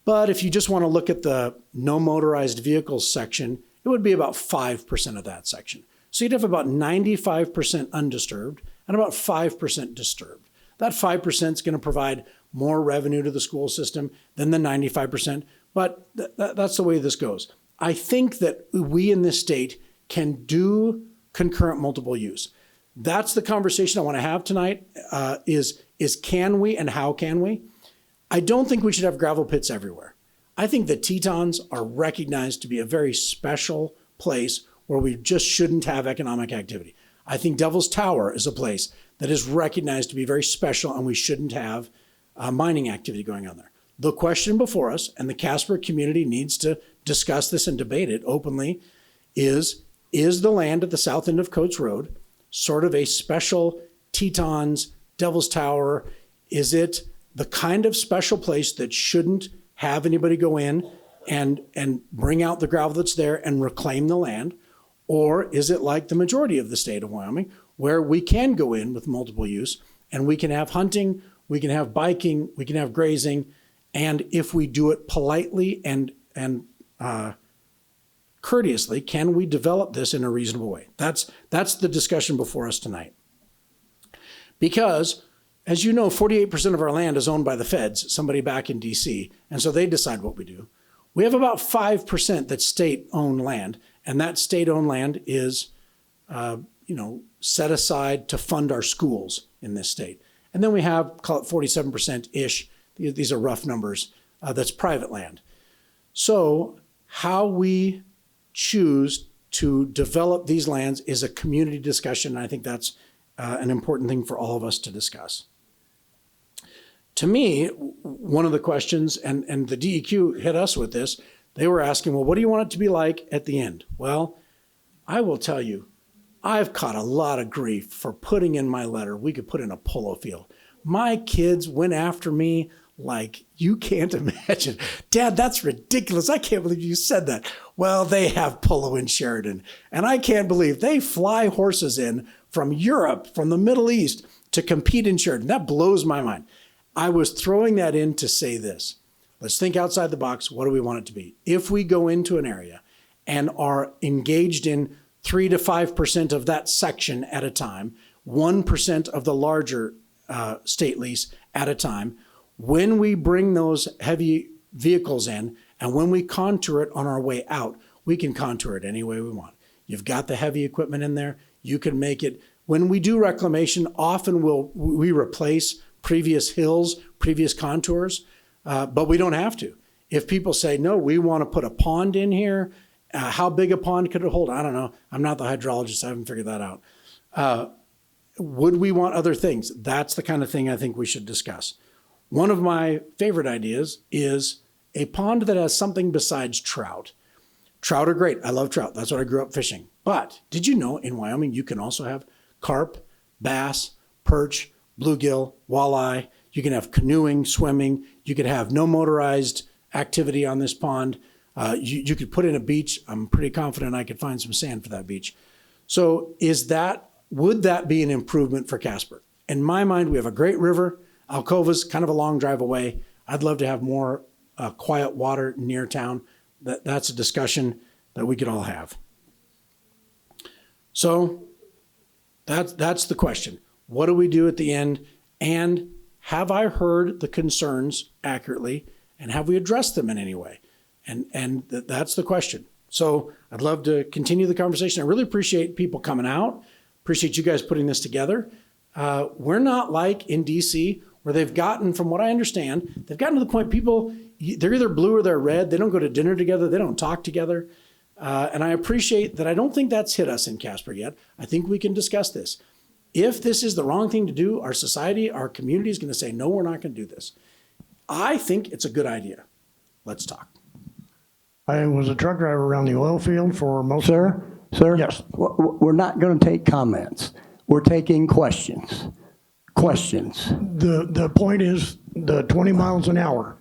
But if you just want to look at the no motorized vehicles section, it would be about 5% of that section. So you'd have about 95% undisturbed and about 5% disturbed. That 5% is going to provide more revenue to the school system than the 95%, but that's the way this goes. I think that we in this state can do concurrent multiple use. That's the conversation I want to have tonight, is can we and how can we? I don't think we should have gravel pits everywhere. I think the Tetons are recognized to be a very special place where we just shouldn't have economic activity. I think Devil's Tower is a place that is recognized to be very special and we shouldn't have mining activity going on there. The question before us, and the Casper community needs to discuss this and debate it openly, is the land at the south end of Coates Road sort of a special Tetons, Devil's Tower? Is it the kind of special place that shouldn't have anybody go in and bring out the gravel that's there and reclaim the land? Or is it like the majority of the state of Wyoming, where we can go in with multiple use and we can have hunting, we can have biking, we can have grazing, and if we do it politely and courteously, can we develop this in a reasonable way? That's the discussion before us tonight. Because, as you know, 48% of our land is owned by the feds, somebody back in DC, and so they decide what we do. We have about 5% that's state-owned land, and that state-owned land is, set aside to fund our schools in this state. And then we have, call it 47%-ish, these are rough numbers, that's private land. So how we choose to develop these lands is a community discussion, and I think that's an important thing for all of us to discuss. To me, one of the questions, and the DEQ hit us with this, they were asking, well, what do you want it to be like at the end? Well, I will tell you, I've caught a lot of grief for putting in my letter, we could put in a polo field. My kids went after me like you can't imagine. Dad, that's ridiculous. I can't believe you said that. Well, they have polo in Sheridan, and I can't believe they fly horses in from Europe, from the Middle East to compete in Sheridan. That blows my mind. I was throwing that in to say this. Let's think outside the box. What do we want it to be? If we go into an area and are engaged in 3 to 5% of that section at a time, 1% of the larger state lease at a time, when we bring those heavy vehicles in and when we contour it on our way out, we can contour it any way we want. You've got the heavy equipment in there. You can make it. When we do reclamation, often we replace previous hills, previous contours, but we don't have to. If people say, no, we want to put a pond in here, how big a pond could it hold? I don't know. I'm not the hydrologist. I haven't figured that out. Would we want other things? That's the kind of thing I think we should discuss. One of my favorite ideas is a pond that has something besides trout. Trout are great. I love trout. That's what I grew up fishing. But did you know in Wyoming you can also have carp, bass, perch, bluegill, walleye. You can have canoeing, swimming. You could have no motorized activity on this pond. You could put in a beach. I'm pretty confident I could find some sand for that beach. So would that be an improvement for Casper? In my mind, we have a great river. Alcova's kind of a long drive away. I'd love to have more quiet water near town. That's a discussion that we could all have. So that's the question. What do we do at the end? And have I heard the concerns accurately? And have we addressed them in any way? And that's the question. So I'd love to continue the conversation. I really appreciate people coming out. Appreciate you guys putting this together. We're not like in DC where they've gotten, from what I understand, they've gotten to the point people, they're either blue or they're red. They don't go to dinner together. They don't talk together. And I appreciate that. I don't think that's hit us in Casper yet. I think we can discuss this. If this is the wrong thing to do, our society, our community is going to say, no, we're not going to do this. I think it's a good idea. Let's talk. I was a truck driver around the oil field for most. Sir? Yes. We're not going to take comments. We're taking questions. Questions. The point is the 20 miles an hour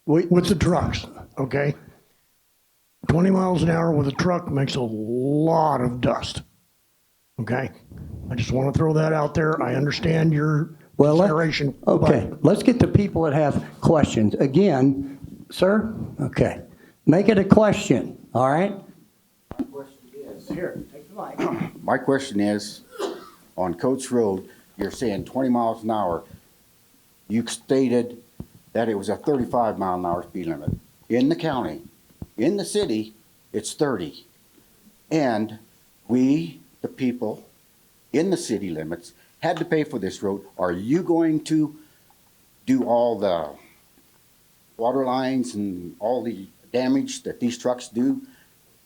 with the trucks, okay? 20 miles an hour with a truck makes a lot of dust, okay? I just want to throw that out there. I understand your consideration. Okay, let's get to people that have questions. Again, sir? Okay. Make it a question, all right? Here, take the mic. My question is, on Coates Road, you're saying 20 miles an hour. You stated that it was a 35 mile an hour speed limit. In the county, in the city, it's 30. And we, the people in the city limits, had to pay for this road. Are you going to do all the water lines and all the damage that these trucks do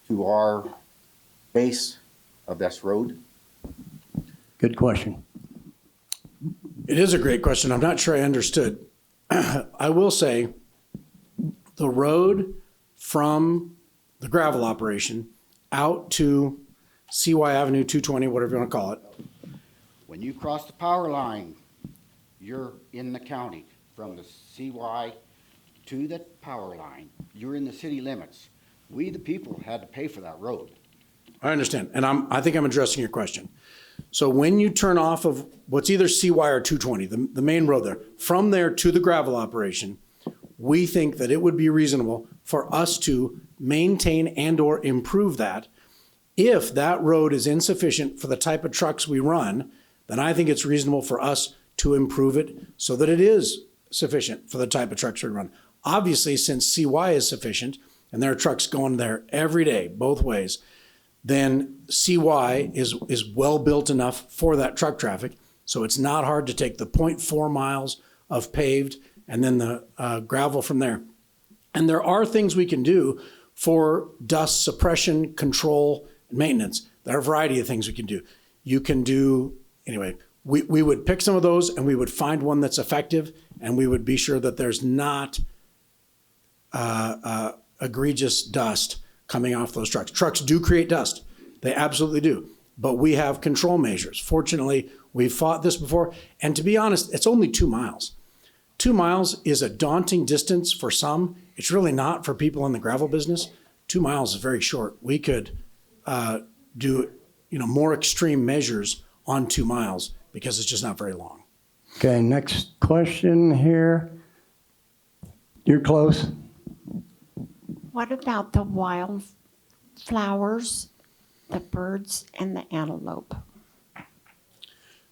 to our base of this road? Good question. It is a great question. I'm not sure I understood. I will say the road from the gravel operation out to CY Avenue 220, whatever you want to call it. When you cross the power line, you're in the county. From the CY to the power line, you're in the city limits. We, the people, had to pay for that road. I understand. And I think I'm addressing your question. So when you turn off of what's either CY or 220, the main road there, from there to the gravel operation, we think that it would be reasonable for us to maintain and or improve that. If that road is insufficient for the type of trucks we run, then I think it's reasonable for us to improve it so that it is sufficient for the type of trucks we run. Obviously, since CY is sufficient and there are trucks going there every day, both ways, then CY is well built enough for that truck traffic. So it's not hard to take the 0.4 miles of paved and then the gravel from there. And there are things we can do for dust suppression, control, and maintenance. There are a variety of things we can do. You can do, anyway, we would pick some of those and we would find one that's effective, and we would be sure that there's not egregious dust coming off those trucks. Trucks do create dust. They absolutely do. But we have control measures. Fortunately, we've fought this before. And to be honest, it's only 2 miles. 2 miles is a daunting distance for some. It's really not for people in the gravel business. 2 miles is very short. We could do more extreme measures on 2 miles because it's just not very long. Okay, next question here. You're close. What about the wildflowers, the birds, and the antelope?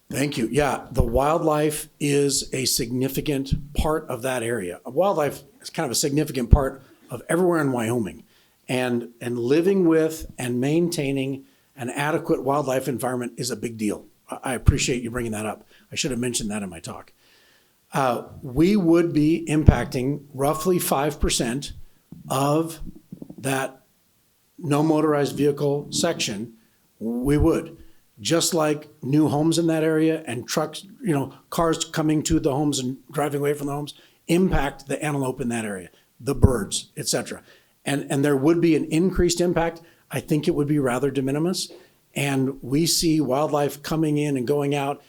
Thank you. Yeah, the wildlife is a significant part of that area. Wildlife is kind of a significant part of everywhere in Wyoming. And living with and maintaining an adequate wildlife environment is a big deal. I appreciate you bringing that up. I should have mentioned that in my talk. We would be impacting roughly 5% of that no motorized vehicle section. We would. Just like new homes in that area and trucks, cars coming to the homes and driving away from the homes impact the antelope in that area, the birds, etc. And there would be an increased impact. I think it would be rather de minimis. And we see wildlife coming in and going out,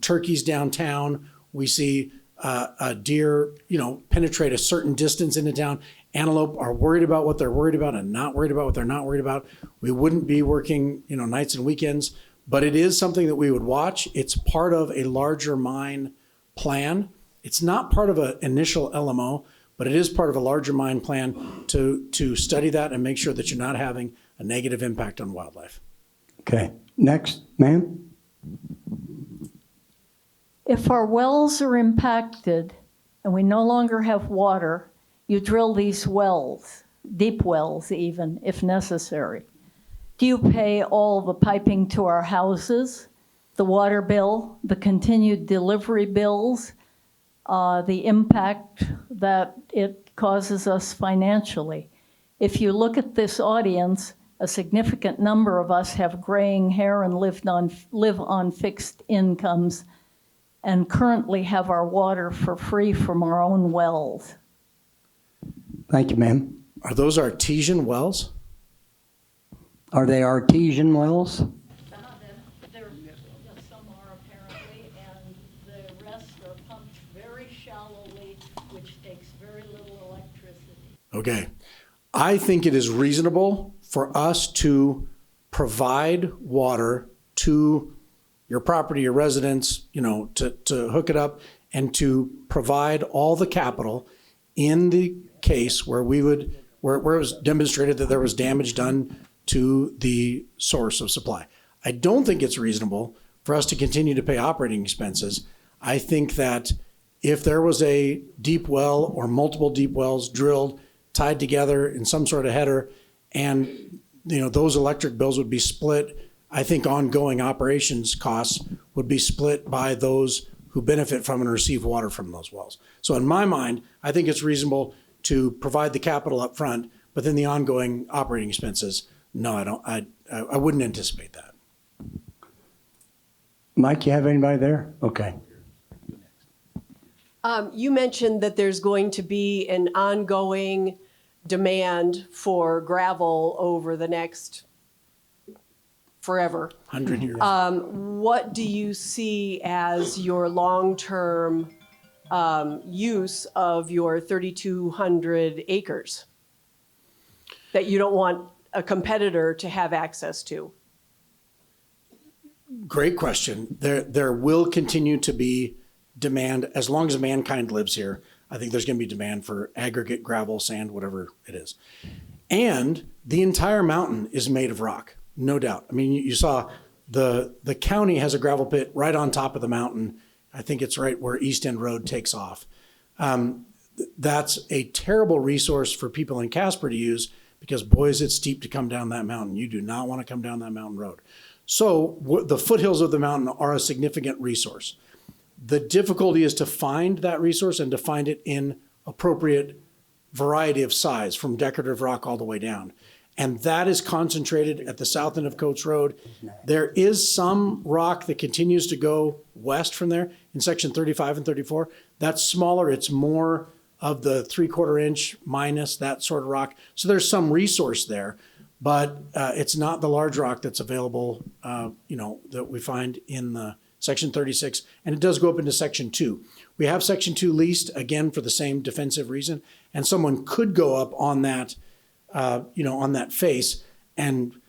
turkeys downtown. We see deer, penetrate a certain distance into town. Antelope are worried about what they're worried about and not worried about what they're not worried about. We wouldn't be working, nights and weekends, but it is something that we would watch. It's part of a larger mine plan. It's not part of an initial LMO, but it is part of a larger mine plan to study that and make sure that you're not having a negative impact on wildlife. Okay, next, ma'am. If our wells are impacted and we no longer have water, you drill these wells, deep wells even, if necessary. Do you pay all the piping to our houses, the water bill, the continued delivery bills, the impact that it causes us financially? If you look at this audience, a significant number of us have graying hair and live on fixed incomes and currently have our water for free from our own wells. Thank you, ma'am. Are those artesian wells? Are they artesian wells? Some are apparently, and the rest are pumped very shallowly, which takes very little electricity. Okay. I think it is reasonable for us to provide water to your property, your residence, to hook it up and to provide all the capital in the case where where it was demonstrated that there was damage done to the source of supply. I don't think it's reasonable for us to continue to pay operating expenses. I think that if there was a deep well or multiple deep wells drilled, tied together in some sort of header, and those electric bills would be split, I think ongoing operations costs would be split by those who benefit from and receive water from those wells. So in my mind, I think it's reasonable to provide the capital up front, but then the ongoing operating expenses, no, I don't. I wouldn't anticipate that. Mike, you have anybody there? Okay. You mentioned that there's going to be an ongoing demand for gravel over the next forever. 100 years. What do you see as your long-term use of your 3,200 acres that you don't want a competitor to have access to? Great question. There will continue to be demand as long as mankind lives here. I think there's going to be demand for aggregate gravel, sand, whatever it is. And the entire mountain is made of rock, no doubt. I mean, you saw the county has a gravel pit right on top of the mountain. I think it's right where East End Road takes off. That's a terrible resource for people in Casper to use because, boy, is it steep to come down that mountain. You do not want to come down that mountain road. So the foothills of the mountain are a significant resource. The difficulty is to find that resource and to find it in appropriate variety of size, from decorative rock all the way down. And that is concentrated at the south end of Coates Road. There is some rock that continues to go west from there in section 35 and 34. That's smaller. It's more of the 3/4 inch minus that sort of rock. So there's some resource there, but it's not the large rock that's available, that we find in the section 36, and it does go up into section 2. We have section 2 leased again for the same defensive reason, and someone could go up on that, on that face, and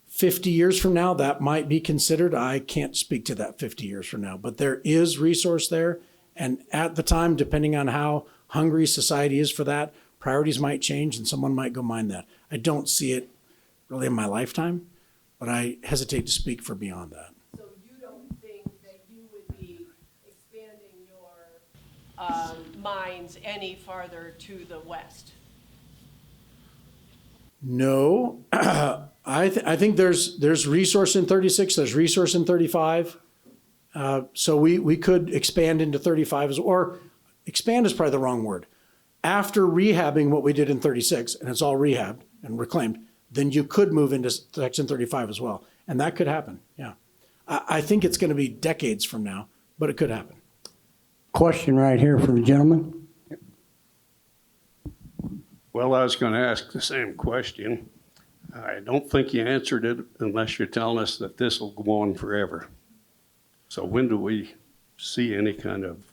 50 years from now, that might be considered. I can't speak to that 50 years from now, but there is resource there, and at the time, depending on how hungry society is for that, priorities might change, and someone might go mine that. I don't see it really in my lifetime, but I hesitate to speak for beyond that. Mines any farther to the west? No, I think there's resource in 36. There's resource in 35. So we could expand into 35, or expand is probably the wrong word. After rehabbing what we did in 36, and it's all rehabbed and reclaimed, then you could move into section 35 as well, and that could happen. Yeah, I think it's going to be decades from now, but it could happen. Question right here from the gentleman. Well, I was going to ask the same question. I don't think you answered it unless you're telling us that this will go on forever. So when do we see any kind of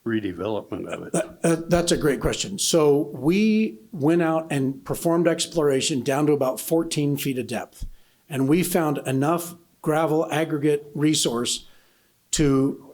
redevelopment of it? That's a great question. So we went out and performed exploration down to about 14 feet of depth, and we found enough gravel aggregate resource to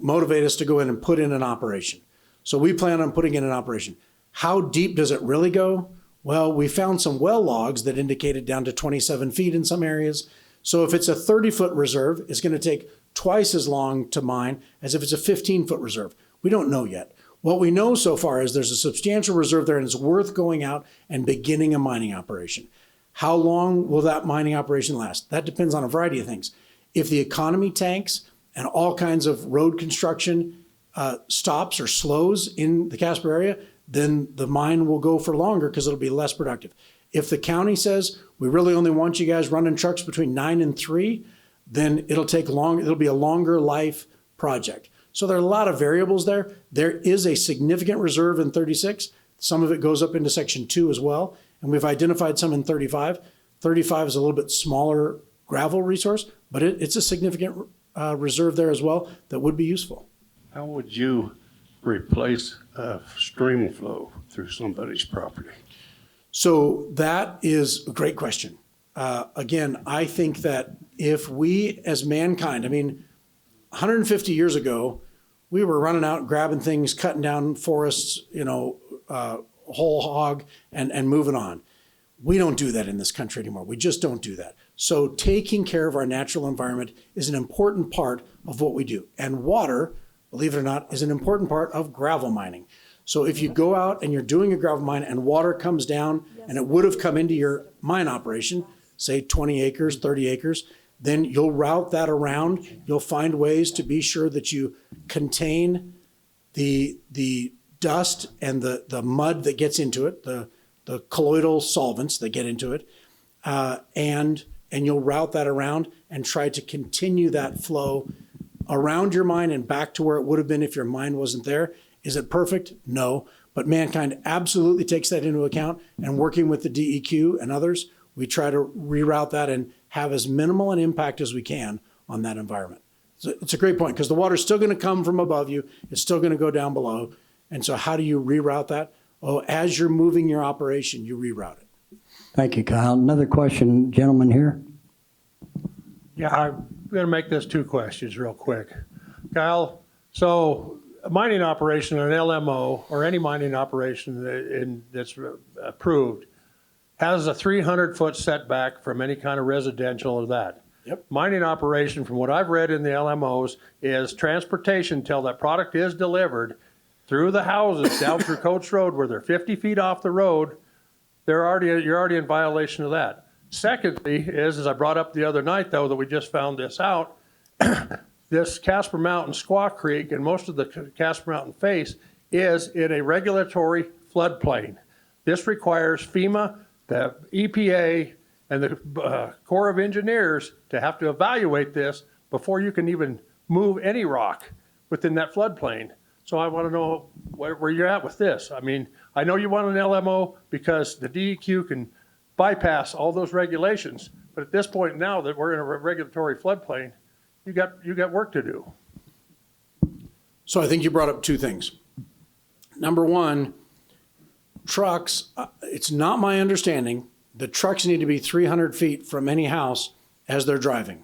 motivate us to go in and put in an operation. So we plan on putting in an operation. How deep does it really go? Well, we found some well logs that indicated down to 27 feet in some areas. So if it's a 30-foot reserve, it's going to take twice as long to mine as if it's a 15-foot reserve. We don't know yet. What we know so far is there's a substantial reserve there and it's worth going out and beginning a mining operation. How long will that mining operation last? That depends on a variety of things. If the economy tanks and all kinds of road construction stops or slows in the Casper area, then the mine will go for longer because it'll be less productive. If the county says, we really only want you guys running trucks between 9 and 3, then it'll be a longer life project. So there are a lot of variables there. There is a significant reserve in 36 Some of it goes up into section 2 as well. And we've identified some in 35. 35 is a little bit smaller gravel resource, but it's a significant reserve there as well that would be useful. How would you replace a stream flow through somebody's property? So that is a great question. Again, I think that if we as mankind, 150 years ago, we were running out, grabbing things, cutting down forests, whole hog and moving on. We don't do that in this country anymore. We just don't do that. So taking care of our natural environment is an important part of what we do. And water, believe it or not, is an important part of gravel mining. So if you go out and you're doing a gravel mine and water comes down and it would have come into your mine operation, say 20 acres, 30 acres, then you'll route that around. You'll find ways to be sure that you contain the dust and the mud that gets into it, the colloidal solvents that get into it, and you'll route that around and try to continue that flow around your mine and back to where it would have been if your mine wasn't there. Is it perfect? No. But mankind absolutely takes that into account, and working with the DEQ and others, we try to reroute that and have as minimal an impact as we can on that environment. So it's a great point, because the water's still going to come from above you. It's still going to go down below. And so how do you reroute that? Oh, as you're moving your operation, you reroute it. Thank you, Kyle. Another question, gentleman here. Yeah, I'm going to make this 2 questions real quick. Kyle, so a mining operation, an LMO, or any mining operation that's approved, has a 300-foot setback from any kind of residential or that. Yep. Mining operation, from what I've read in the LMOs, is transportation till that product is delivered through the houses down through Coates Road, where they're 50 feet off the road. You're already in violation of that. Secondly, as I brought up the other night, though, that we just found this out, this Casper Mountain Squaw Creek and most of the Casper Mountain face is in a regulatory floodplain. This requires FEMA, the EPA, and the Corps of Engineers to have to evaluate this before you can even move any rock within that floodplain. So I want to know where you're at with this. I know you want an LMO because the DEQ can bypass all those regulations, but at this point now that we're in a regulatory floodplain, you got work to do. So I think you brought up 2 things. Number one, trucks, it's not my understanding that trucks need to be 300 feet from any house as they're driving.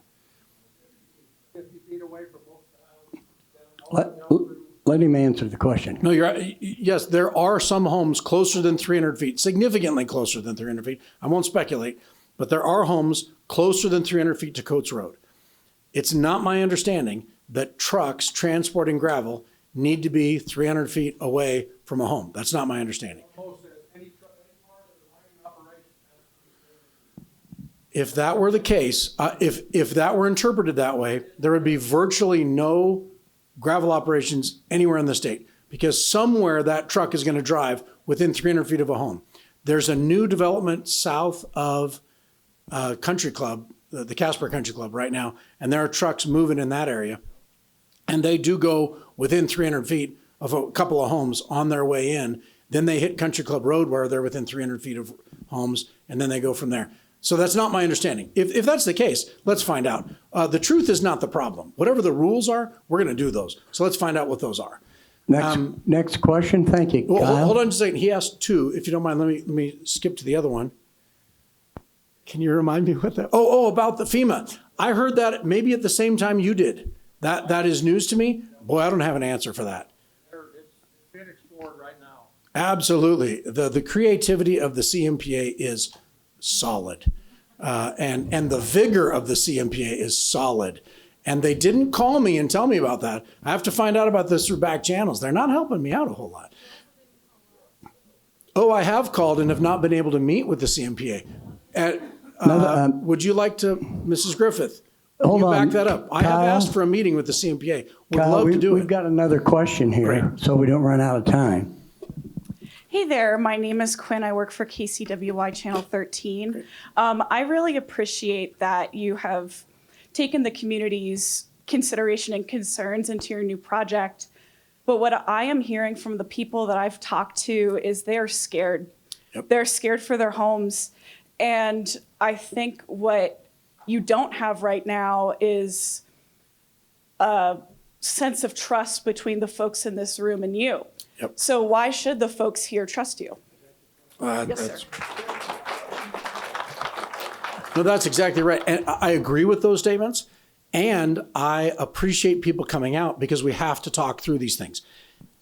50 feet away from both. Let him answer the question. No, yes, there are some homes closer than 300 feet, significantly closer than 300 feet. I won't speculate, but there are homes closer than 300 feet to Coates Road. It's not my understanding that trucks transporting gravel need to be 300 feet away from a home. That's not my understanding. If that were the case, if that were interpreted that way, there would be virtually no gravel operations anywhere in the state, because somewhere that truck is going to drive within 300 feet of a home. There's a new development south of Country Club, the Casper Country Club right now, and there are trucks moving in that area. And they do go within 300 feet of a couple of homes on their way in. Then they hit Country Club Road where they're within 300 feet of homes, and then they go from there. So that's not my understanding. If that's the case, let's find out. The truth is not the problem. Whatever the rules are, we're going to do those. So let's find out what those are. Next question. Thank you, Well, Kyle. hold on just a second. He asked 2. If you don't mind, let me skip to the other one. Can you remind me what that? Oh, about the FEMA. I heard that maybe at the same time you did. That is news to me. Boy, I don't have an answer for that. It's being explored right now. Absolutely. The creativity of the CMPA is solid. And the vigor of the CMPA is solid. And they didn't call me and tell me about that. I have to find out about this through back channels. They're not helping me out a whole lot. Oh, I have called and have not been able to meet with the CMPA. Would you like to, Mrs. Griffith? Hold you on, back that up. I have Kyle. asked for a meeting with the CMPA. Would Kyle, love to do we've it. got another question here, Great. so we don't run out of time. Hey there, my name is Quinn. I work for KCWY Channel 13. I really appreciate that you have taken the community's consideration and concerns into your new project. But what I am hearing from the people that I've talked to is they're scared. Yep. They're scared for their homes. And I think what you don't have right now is a sense of trust between the folks in this room and you. Yep. So why should the folks here trust you? Yes, sir. No, that's exactly right. And I agree with those statements. And I appreciate people coming out because we have to talk through these things.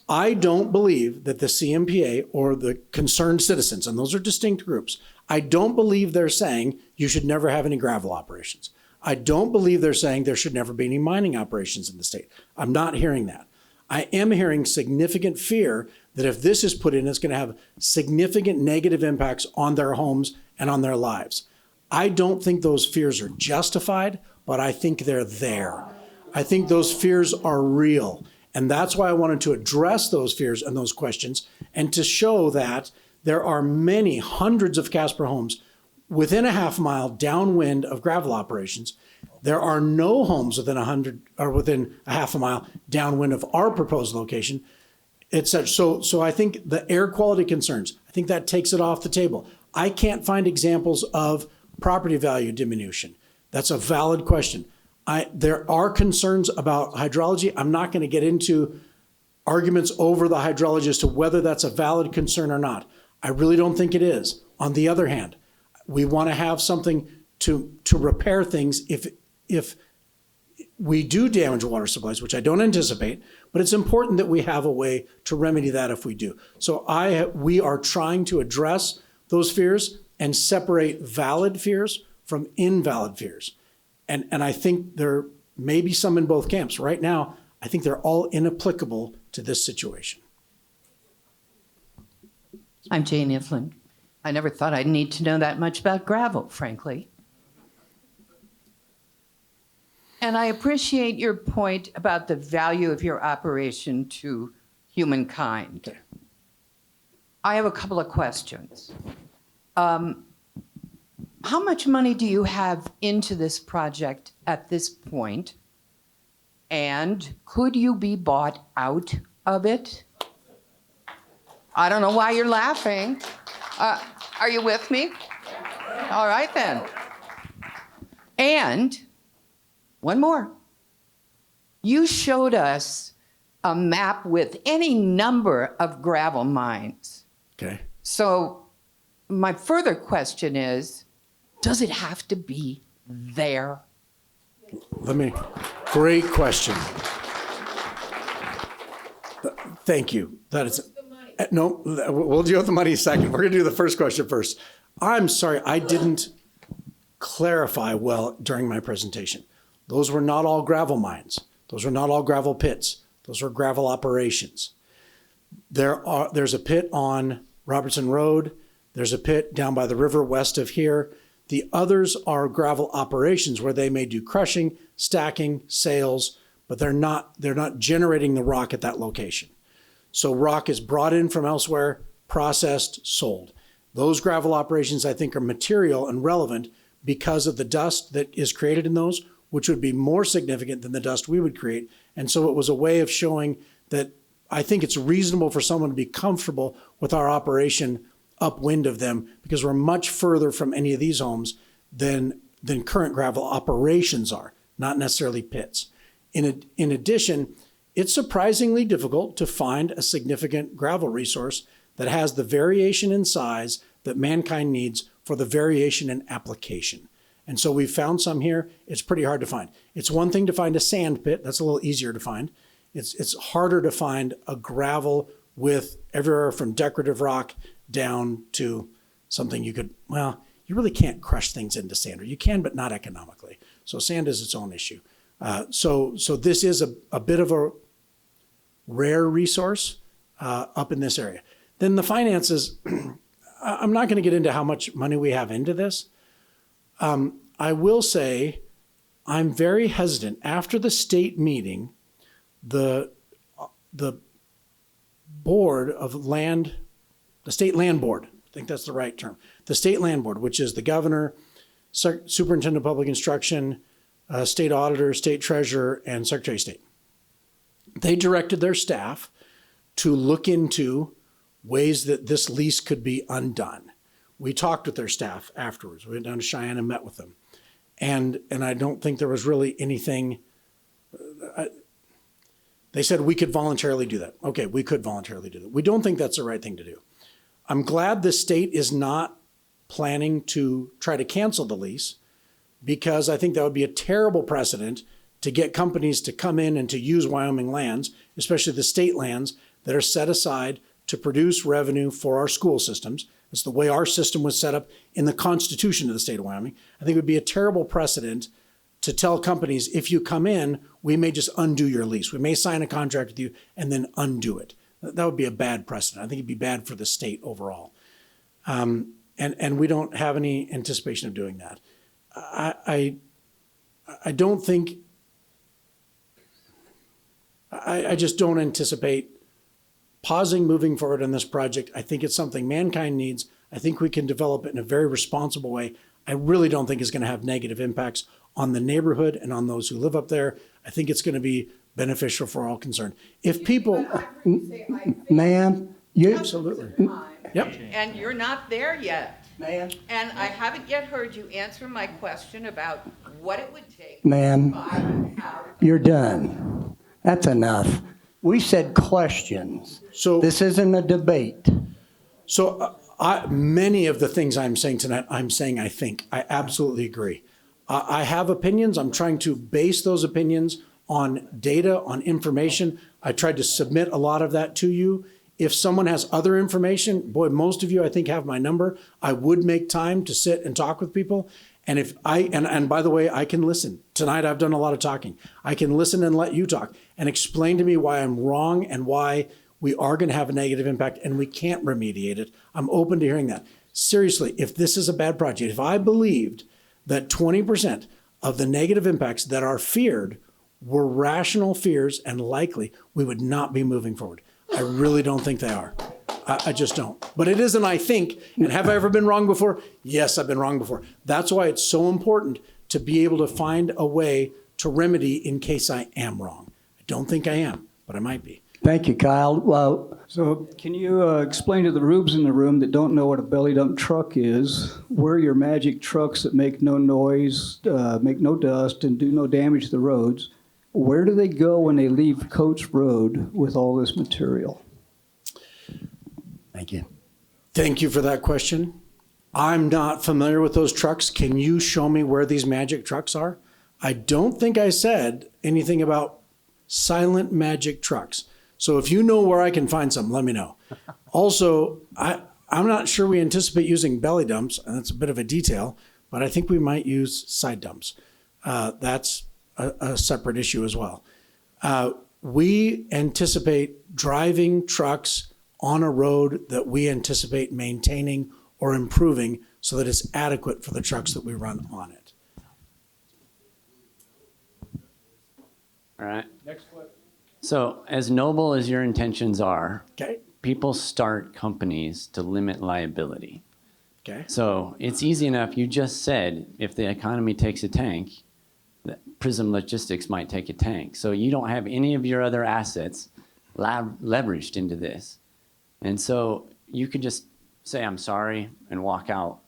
I don't believe that the CMPA or the concerned citizens, and those are distinct groups, I don't believe they're saying you should never have any gravel operations. I don't believe they're saying there should never be any mining operations in the state. I'm not hearing that. I am hearing significant fear that if this is put in, it's going to have significant negative impacts on their homes and on their lives. I don't think those fears are justified, but I think they're there. I think those fears are real. And that's why I wanted to address those fears and those questions and to show that there are many hundreds of Casper homes within a half mile downwind of gravel operations. There are no homes within 100 or within a half a mile downwind of our proposed location. It's such, so I think the air quality concerns, I think that takes it off the table. I can't find examples of property value diminution. That's a valid question. There are concerns about hydrology. I'm not going to get into arguments over the hydrology as to whether that's a valid concern or not. I really don't think it is. On the other hand, we want to have something to repair things if we do damage water supplies, which I don't anticipate, but it's important that we have a way to remedy that if we do. So we are trying to address those fears and separate valid fears from invalid fears. And I think there may be some in both camps. Right now, I think they're all inapplicable to this situation. I'm Jane Iflin. I never thought I'd need to know that much about gravel, frankly. And I appreciate your point about the value of your operation to humankind. Okay. I have a couple of questions. How much money do you have into this project at this point? And could you be bought out of it? I don't know why you're laughing. Are you with me? All right, then. And one more. You showed us a map with any number of gravel mines. Okay. So my further question is, does it have to be there? Great question. Thank you. That is, no, we'll deal with the money second. We're going to do the first question first. I'm sorry, I didn't clarify well during my presentation. Those were not all gravel mines. Those were not all gravel pits. Those were gravel operations. There's a pit on Robertson Road. There's a pit down by the river west of here. The others are gravel operations where they may do crushing, stacking, sales, but they're not generating the rock at that location. So rock is brought in from elsewhere, processed, sold. Those gravel operations, I think, are material and relevant because of the dust that is created in those, which would be more significant than the dust we would create. And so it was a way of showing that I think it's reasonable for someone to be comfortable with our operation upwind of them because we're much further from any of these homes than current gravel operations are, not necessarily pits. In addition, it's surprisingly difficult to find a significant gravel resource that has the variation in size that mankind needs for the variation in application. And so we've found some here. It's pretty hard to find. It's one thing to find a sand pit. That's a little easier to find. It's harder to find a gravel with everywhere from decorative rock down to something you really can't crush things into sand, or you can, but not economically. So sand is its own issue. So this is a bit of a rare resource up in this area. Then the finances, I'm not going to get into how much money we have into this. I will say I'm very hesitant. After the state meeting, the board of land, the state land board, I think that's the right term, the state land board, which is the governor, superintendent of public instruction, state auditor, state treasurer, and secretary of state. They directed their staff to look into ways that this lease could be undone. We talked with their staff afterwards. We went down to Cheyenne and met with them. And I don't think there was really anything. They said we could voluntarily do that. Okay, we could voluntarily do that. We don't think that's the right thing to do. I'm glad the state is not planning to try to cancel the lease, because I think that would be a terrible precedent to get companies to come in and to use Wyoming lands, especially the state lands that are set aside to produce revenue for our school systems. It's the way our system was set up in the Constitution of the state of Wyoming. I think it would be a terrible precedent to tell companies, if you come in, we may just undo your lease. We may sign a contract with you and then undo it. That would be a bad precedent. I think it'd be bad for the state overall. And we don't have any anticipation of doing that. I don't think, I just don't anticipate pausing moving forward on this project. I think it's something mankind needs. I think we can develop it in a very responsible way. I really don't think it's going to have negative impacts on the neighborhood and on those who live up there. I think it's going to be beneficial for all concerned. If people, Ma'am, you, absolutely. Yep. And you're not there yet. ma'am, And I haven't yet heard you answer my question about what it would take. ma'am, to buy a house. you're done. That's enough. We said questions. So, This isn't a debate. so many of the things I'm saying tonight, I'm saying I think. I absolutely agree. I have opinions. I'm trying to base those opinions on data, on information. I tried to submit a lot of that to you. If someone has other information, boy, most of you I think have my number. I would make time to sit and talk with people. And if and by the way, I can listen. Tonight I've done a lot of talking. I can listen and let you talk and explain to me why I'm wrong and why we are going to have a negative impact and we can't remediate it. I'm open to hearing that. Seriously, if this is a bad project, if I believed that 20% of the negative impacts that are feared were rational fears and likely, we would not be moving forward. I really don't think they are. I just don't. But it isn't I think. And have I ever been wrong before? Yes, I've been wrong before. That's why it's so important to be able to find a way to remedy in case I am wrong. I don't think I am, but I might be. Thank you, Kyle. Well, So can you explain to the rubes in the room that don't know what a belly dump truck is, where your magic trucks that make no noise, make no dust, and do no damage to the roads, where do they go when they leave Coates Road with all this material? thank you. Thank you for that question. I'm not familiar with those trucks. Can you show me where these magic trucks are? I don't think I said anything about silent magic trucks. So if you know where I can find some, let me know. Also, I'm not sure we anticipate using belly dumps, and that's a bit of a detail, but I think we might use side dumps. That's a separate issue as well. We anticipate driving trucks on a road that we anticipate maintaining or improving so that it's adequate for the trucks that we run on it. All right. Next question. So as noble as your intentions are, Okay. people start companies to limit liability. Okay. So it's easy enough. You just said if the economy takes a tank, that Prism Logistics might take a tank. So you don't have any of your other assets leveraged into this. And so you could just say, I'm sorry, and walk out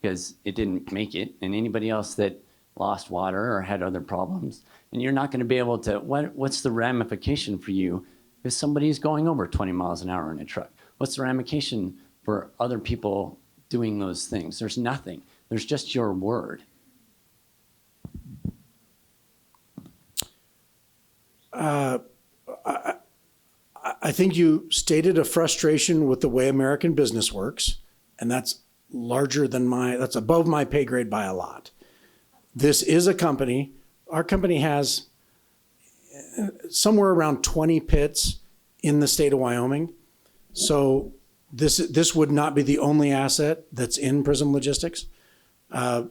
because it didn't make it. And anybody else that lost water or had other problems, and you're not going to be able to, what's the ramification for you if somebody's going over 20 miles an hour in a truck? What's the ramification for other people doing those things? There's nothing. There's just your word. I think you stated a frustration with the way American business works, and that's that's above my pay grade by a lot. This is a company, our company has somewhere around 20 pits in the state of Wyoming. So this would not be the only asset that's in Prism Logistics. And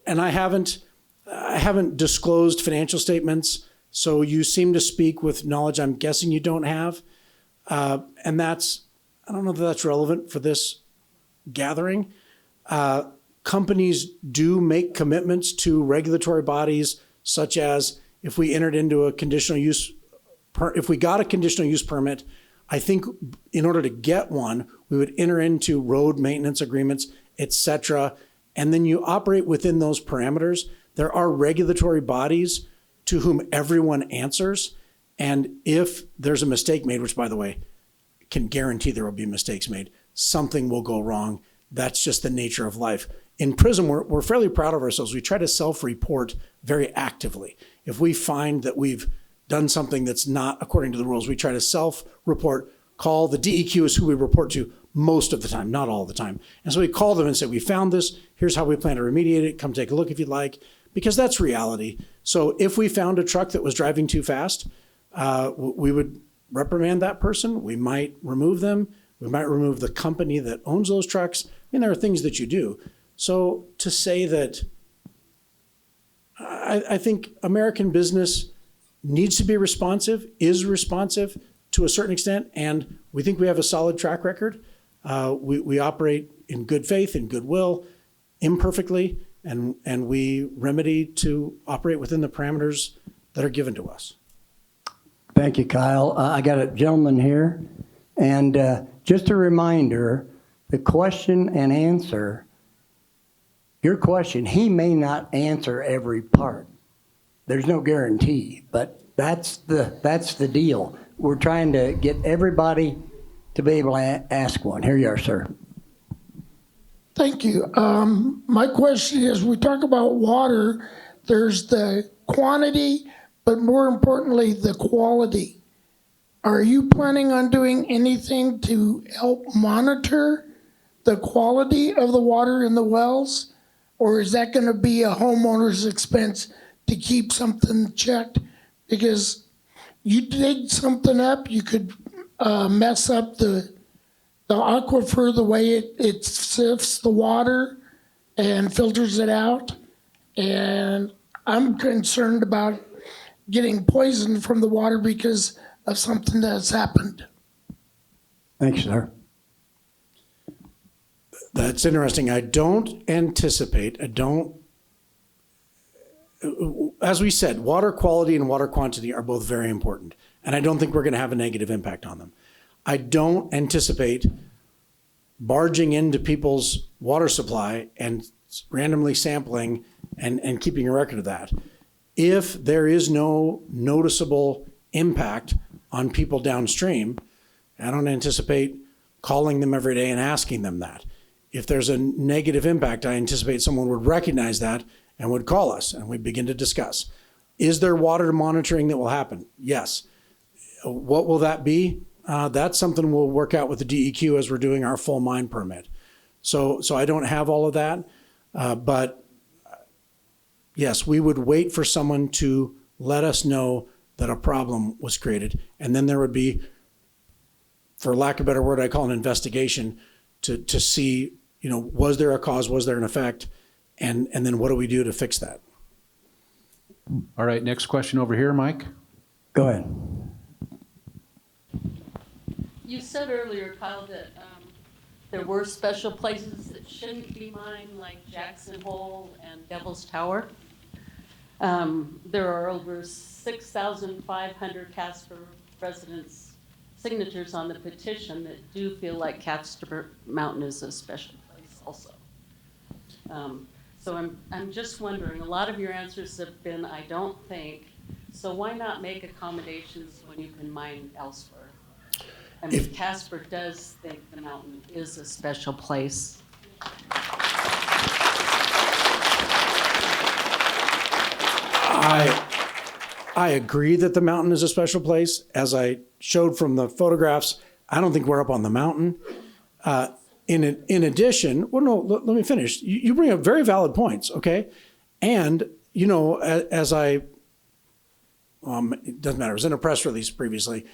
I haven't disclosed financial statements. So you seem to speak with knowledge I'm guessing you don't have. And I don't know that that's relevant for this gathering. Companies do make commitments to regulatory bodies, such as if we entered into a conditional use if we got a conditional use permit, I think in order to get one, we would enter into road maintenance agreements, et cetera. And then you operate within those parameters. There are regulatory bodies to whom everyone answers. And if there's a mistake made, which by the way, can guarantee there will be mistakes made, something will go wrong. That's just the nature of life. In Prism, we're fairly proud of ourselves. We try to self-report very actively. If we find that we've done something that's not according to the rules, we try to self-report, call the DEQ is who we report to most of the time, not all the time. And so we call them and say, we found this, here's how we plan to remediate it, come take a look if you'd like, because that's reality. So if we found a truck that was driving too fast, we would reprimand that person. We might remove them. We might remove the company that owns those trucks. I mean, there are things that you do. So to say that, I think American business needs to be responsive, is responsive to a certain extent, and we think we have a solid track record. We operate in good faith, in goodwill, imperfectly, and we remedy to operate within the parameters that are given to us. Thank you, Kyle. I got a gentleman here, and just a reminder, the question and answer, your question, he may not answer every part. There's no guarantee, but that's the deal. We're trying to get everybody to be able to ask one. Here you are, sir. Thank you. My question is, we talk about water, there's the quantity, but more importantly, the quality. Are you planning on doing anything to help monitor the quality of the water in the wells? Or is that gonna be a homeowner's expense to keep something checked? Because you dig something up, you could mess up the aquifer, the way it sifts the water and filters it out. And I'm concerned about getting poisoned from the water because of something that's happened. Thanks, sir. That's interesting. I don't anticipate, as we said, water quality and water quantity are both very important. And I don't think we're going to have a negative impact on them. I don't anticipate barging into people's water supply and randomly sampling and keeping a record of that. If there is no noticeable impact on people downstream, I don't anticipate calling them every day and asking them that. If there's a negative impact, I anticipate someone would recognize that and would call us and we'd begin to discuss. Is there water monitoring that will happen? Yes. What will that be? That's something we'll work out with the DEQ as we're doing our full mine permit. So I don't have all of that, but yes, we would wait for someone to let us know that a problem was created. And then there would be, for lack of a better word, I call an investigation to see, was there a cause, was there an effect? And then what do we do to fix that? All right, next question over here, Mike. Go ahead. You said earlier, Kyle, that there were special places that shouldn't be mined, like Jackson Hole and Devil's Tower. There are over 6,500 Casper residents' signatures on the petition that do feel like Casper Mountain is a special place also. So I'm just wondering, a lot of your answers have been, I don't think, so why not make accommodations when you can mine elsewhere? I mean, Casper does think the mountain is a special place. I agree that the mountain is a special place. As I showed from the photographs, I don't think we're up on the mountain. In addition, well, no, let me finish. You bring up very valid points, okay? And, as it doesn't matter, it was in a press release previously.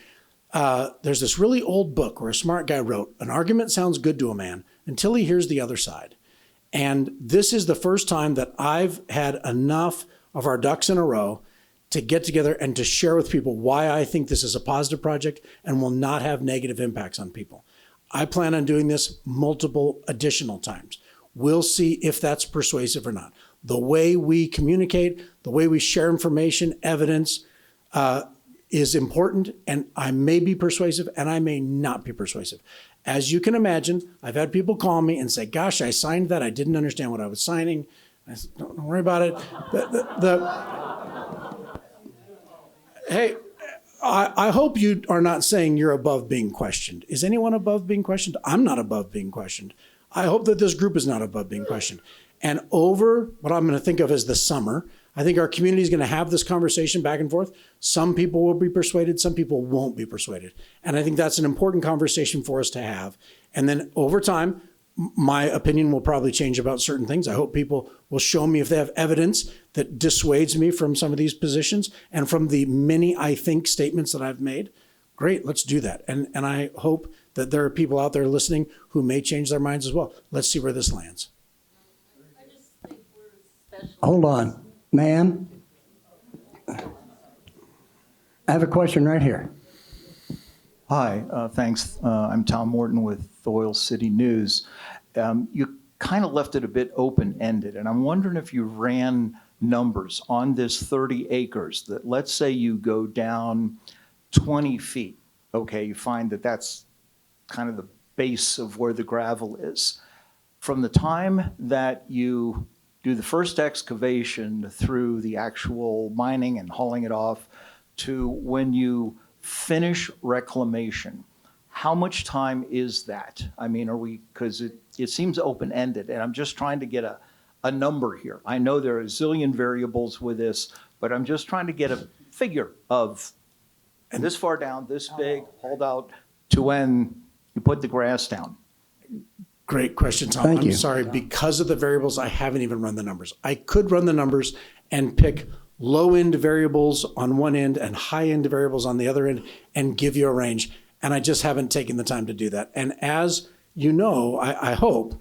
There's this really old book where a smart guy wrote, an argument sounds good to a man until he hears the other side. And this is the first time that I've had enough of our ducks in a row to get together and to share with people why I think this is a positive project and will not have negative impacts on people. I plan on doing this multiple additional times. We'll see if that's persuasive or not. The way we communicate, the way we share information, evidence, is important, and I may be persuasive and I may not be persuasive. As you can imagine, I've had people call me and say, gosh, I signed that. I didn't understand what I was signing. I said, don't worry about it. Hey, I hope you are not saying you're above being questioned. Is anyone above being questioned? I'm not above being questioned. I hope that this group is not above being questioned. And over what I'm going to think of as the summer, I think our community is going to have this conversation back and forth. Some people will be persuaded, some people won't be persuaded. And I think that's an important conversation for us to have. And then over time, my opinion will probably change about certain things. I hope people will show me if they have evidence that dissuades me from some of these positions and from the many I think statements that I've made. Great, let's do that. And I hope that there are people out there listening who may change their minds as well. Let's see where this lands. Hold on. Ma'am, I have a question right here. Hi, thanks. I'm Tom Morton with the Oil City News. You kind of left it a bit open-ended, and I'm wondering if you ran numbers on this 30 acres that, let's say you go down 20 feet, okay, you find that that's kind of the base of where the gravel is. From the time that you do the first excavation through the actual mining and hauling it off to when you finish reclamation, how much time is that? I mean, are we, because it seems open-ended, and I'm just trying to get a number here. I know there are a zillion variables with this, but I'm just trying to get a figure of this far down, this big, hauled out to when you put the grass down. Great question, Tom. Thank I'm you. sorry, because of the variables, I haven't even run the numbers. I could run the numbers and pick low-end variables on one end and high-end variables on the other end and give you a range. And I just haven't taken the time to do that. And as you know, I hope,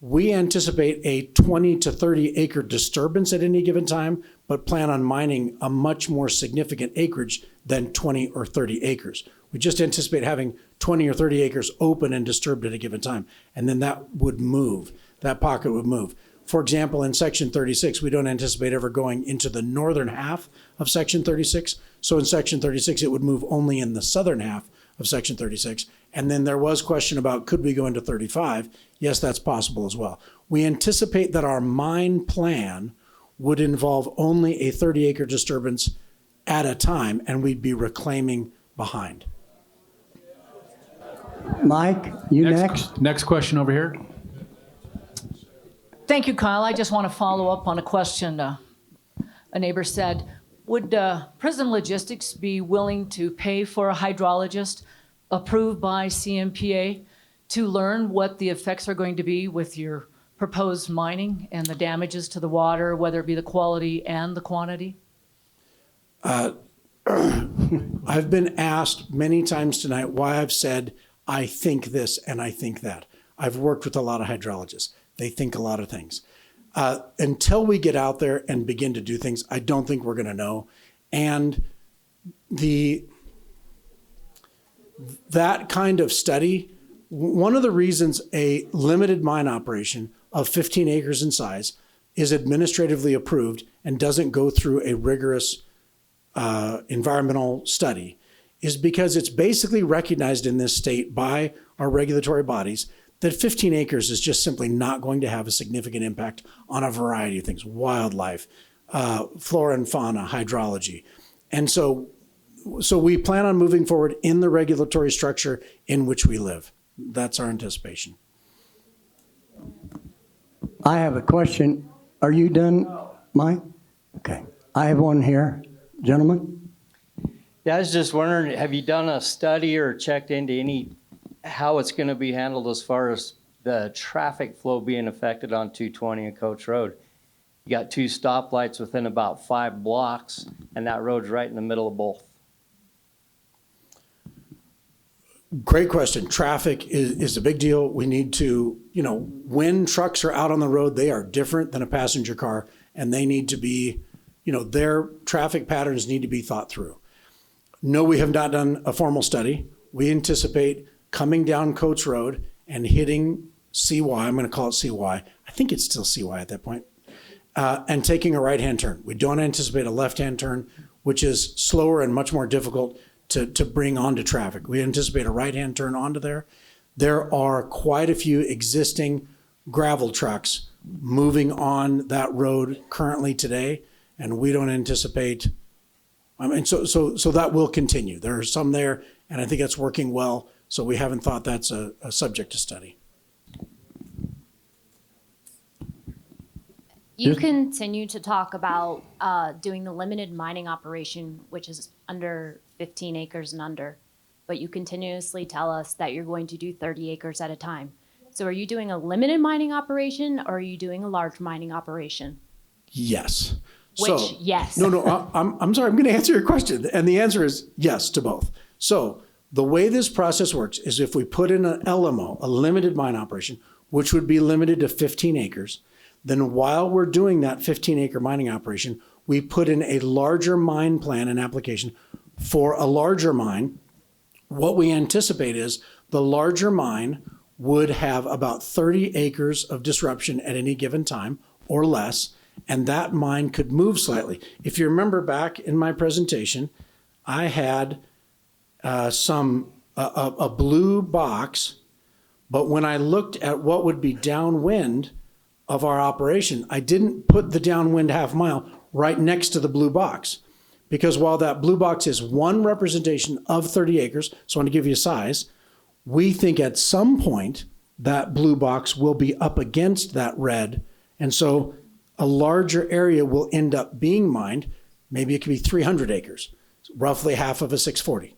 we anticipate a 20 to 30 acre disturbance at any given time, but plan on mining a much more significant acreage than 20 or 30 acres. We just anticipate having 20 or 30 acres open and disturbed at a given time. And then that would move, that pocket would move. For example, in Section 36, we don't anticipate ever going into the northern half of Section 36. So in Section 36, it would move only in the southern half of Section 36. And then there was question about, could we go into 35? Yes, that's possible as well. We anticipate that our mine plan would involve only a 30-acre disturbance at a time, and we'd be reclaiming behind. Mike, you next. Next question over here. Thank you, Kyle. I just want to follow up on a question a neighbor said. Would Prism Logistics be willing to pay for a hydrologist approved by CMPA to learn what the effects are going to be with your proposed mining and the damages to the water, whether it be the quality and the quantity? I've been asked many times tonight why I've said, I think this and I think that. I've worked with a lot of hydrologists. They think a lot of things. Until we get out there and begin to do things, I don't think we're going to know. And that kind of study, one of the reasons a limited mine operation of 15 acres in size is administratively approved and doesn't go through a rigorous environmental study is because it's basically recognized in this state by our regulatory bodies that 15 acres is just simply not going to have a significant impact on a variety of things, wildlife, flora and fauna, hydrology. And so we plan on moving forward in the regulatory structure in which we live. That's our anticipation. I have a question. Are you done, Mike? Okay. I have one here. Gentlemen? Yeah, I was just wondering, have you done a study or checked into how it's going to be handled as far as the traffic flow being affected on 220 and Coach Road? You got 2 stoplights within about 5 blocks, and that road's right in the middle of both. Great question. Traffic is a big deal. We need to, when trucks are out on the road, they are different than a passenger car, and they need to be, their traffic patterns need to be thought through. No, we have not done a formal study. We anticipate coming down Coates Road and hitting CY, I'm going to call it CY. I think it's still CY at that point, and taking a right-hand turn. We don't anticipate a left-hand turn. which is slower and much more difficult to bring onto traffic. We anticipate a right-hand turn onto there. There are quite a few existing gravel trucks moving on that road currently today, and we don't anticipate, so that will continue. There are some there, and I think that's working well, so we haven't thought that's a subject to study. You continue to talk about doing the limited mining operation, which is under 15 acres and under, but you continuously tell us that you're going to do 30 acres at a time. So are you doing a limited mining operation or are you doing a large mining operation? Yes. Yes. No, I'm sorry, I'm going to answer your question. And the answer is yes to both. So the way this process works is if we put in an LMO, a limited mine operation, which would be limited to 15 acres, then while we're doing that 15-acre mining operation, we put in a larger mine plan and application for a larger mine. What we anticipate is the larger mine would have about 30 acres of disruption at any given time or less, and that mine could move slightly. If you remember back in my presentation, I had a blue box, but when I looked at what would be downwind of our operation, I didn't put the downwind half mile right next to the blue box. Because while that blue box is one representation of 30 acres, so I want to give you a size, we think at some point that blue box will be up against that red. And so a larger area will end up being mined. Maybe it could be 300 acres, roughly half of a 640.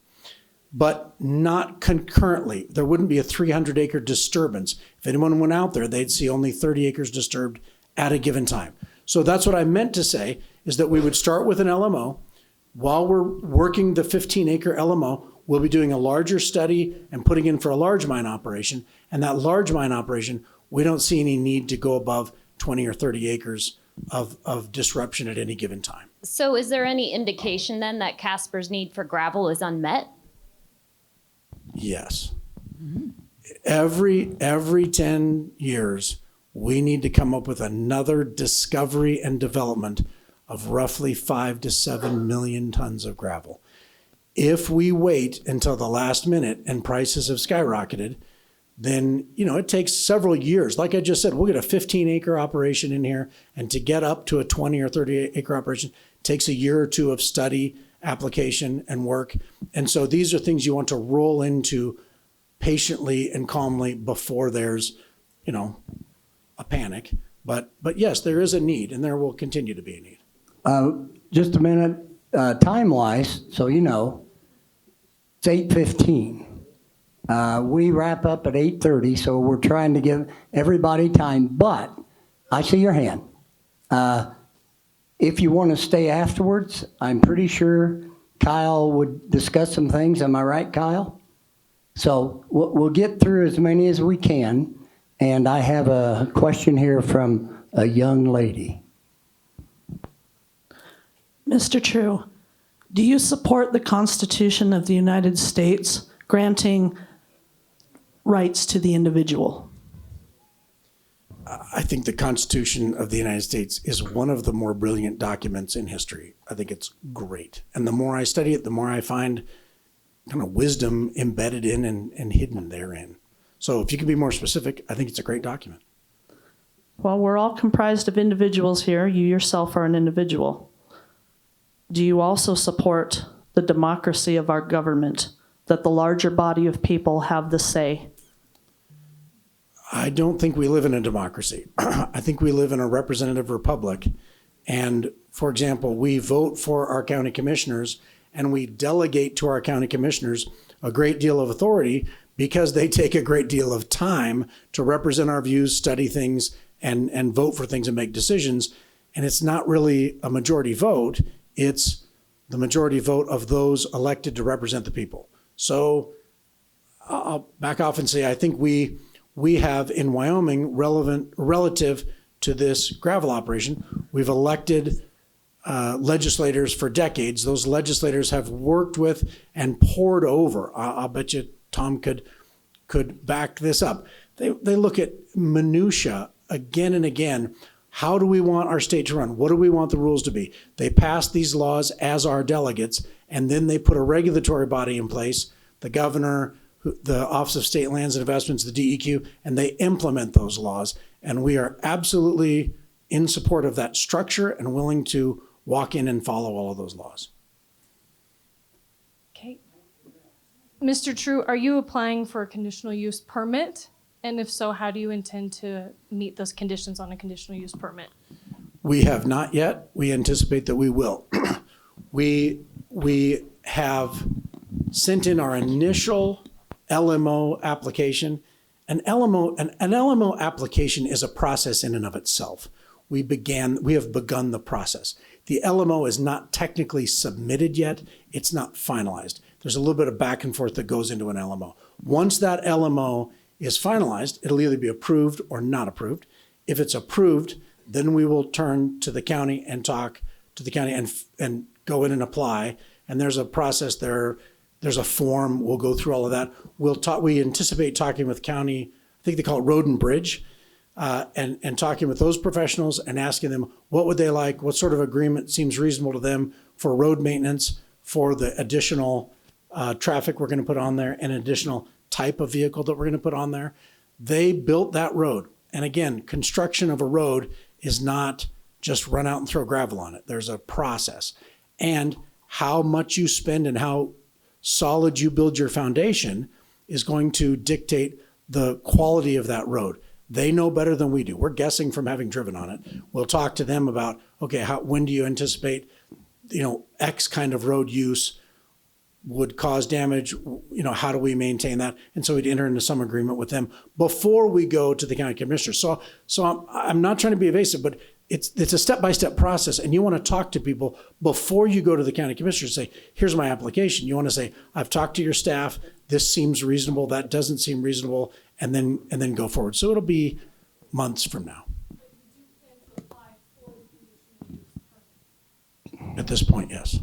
But not concurrently. There wouldn't be a 300-acre disturbance. If anyone went out there, they'd see only 30 acres disturbed at a given time. So that's what I meant to say, is that we would start with an LMO. While we're working the 15-acre LMO, we'll be doing a larger study and putting in for a large mine operation. And that large mine operation, we don't see any need to go above 20 or 30 acres of disruption at any given time. So is there any indication then that Casper's need for gravel is unmet? Yes. Every 10 years, we need to come up with another discovery and development of roughly 5 to 7 million tons of gravel. If we wait until the last minute and prices have skyrocketed, then, it takes several years. Like I just said, we'll get a 15-acre operation in here, and to get up to a 20 or 30-acre operation takes a year or two of study, application, and work. And so these are things you want to roll into patiently and calmly before there's, a panic. But yes, there is a need, and there will continue to be a need. Just a minute, time-wise, so you know, it's 8:15. We wrap up at 8:30, so we're trying to give everybody time, but I see your hand. If you want to stay afterwards, I'm pretty sure Kyle would discuss some things. Am I right, Kyle? So we'll get through as many as we can. And I have a question here from a young lady. Mr. True, do you support the Constitution of the United States granting rights to the individual? I think the Constitution of the United States is one of the more brilliant documents in history. I think it's great. And the more I study it, the more I find kind of wisdom embedded in and hidden therein. So if you can be more specific, I think it's a great document. Well, we're all comprised of individuals here. You yourself are an individual. Do you also support the democracy of our government, that the larger body of people have the say? I don't think we live in a democracy. I think we live in a representative republic. And for example, we vote for our county commissioners and we delegate to our county commissioners a great deal of authority because they take a great deal of time to represent our views, study things, and vote for things and make decisions. And it's not really a majority vote. It's the majority vote of those elected to represent the people. So I'll back off and say, I think we have in Wyoming, relative to this gravel operation, we've elected legislators for decades. Those legislators have worked with and poured over. I'll bet you Tom could back this up. They look at minutia again and again. How do we want our state to run? What do we want the rules to be? They pass these laws as our delegates, and then they put a regulatory body in place, the governor, the Office of State Lands and Investments, the DEQ, and they implement those laws. And we are absolutely in support of that structure and willing to walk in and follow all of those laws. Okay. Mr. True, are you applying for a conditional use permit? And if so, how do you intend to meet those conditions on a conditional use permit? We have not yet. We anticipate that we will. We have sent in our initial LMO application. An LMO application is a process in and of itself. We have begun the process. The LMO is not technically submitted yet. It's not finalized. There's a little bit of back and forth that goes into an LMO. Once that LMO is finalized, it'll either be approved or not approved. If it's approved, then we will turn to the county and talk to the county and go in and apply. And there's a process there. There's a form. We'll go through all of that. We anticipate talking with county, I think they call it Road and Bridge, and talking with those professionals and asking them what would they like, what sort of agreement seems reasonable to them for road maintenance, for the additional traffic we're going to put on there, and additional type of vehicle that we're going to put on there. They built that road. And again, construction of a road is not just run out and throw gravel on it. There's a process. And how much you spend and how solid you build your foundation is going to dictate the quality of that road. They know better than we do. We're guessing from having driven on it. We'll talk to them about, okay, when do you anticipate, X kind of road use would cause damage, how do we maintain that? And so we'd enter into some agreement with them before we go to the county commissioner. So I'm not trying to be evasive, but it's a step-by-step process, and you want to talk to people before you go to the county commissioner and say, here's my application. You want to say, I've talked to your staff, this seems reasonable, that doesn't seem reasonable, and then go forward. So it'll be months from now. At this point, yes.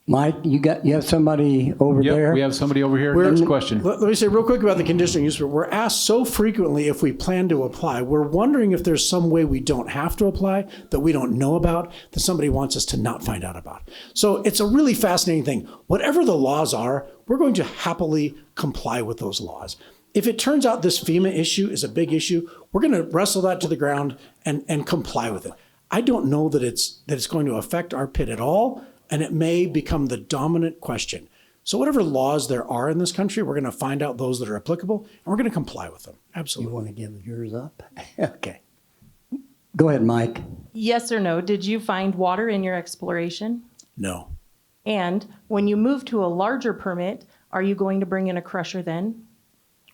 Mike, you have somebody over there? We have somebody over here. Next question. Let me say real quick about the conditional use. We're asked so frequently if we plan to apply. We're wondering if there's some way we don't have to apply, that we don't know about, that somebody wants us to not find out about. So it's a really fascinating thing. Whatever the laws are, we're going to happily comply with those laws. If it turns out this FEMA issue is a big issue, we're going to wrestle that to the ground and comply with it. I don't know that it's going to affect our pit at all, and it may become the dominant question. So whatever laws there are in this country, we're going to find out those that are applicable, and we're going to comply with them. Absolutely. You want to give yours up? Okay. Go ahead, Mike. Yes or no, did you find water in your exploration? No. And when you move to a larger permit, are you going to bring in a crusher then?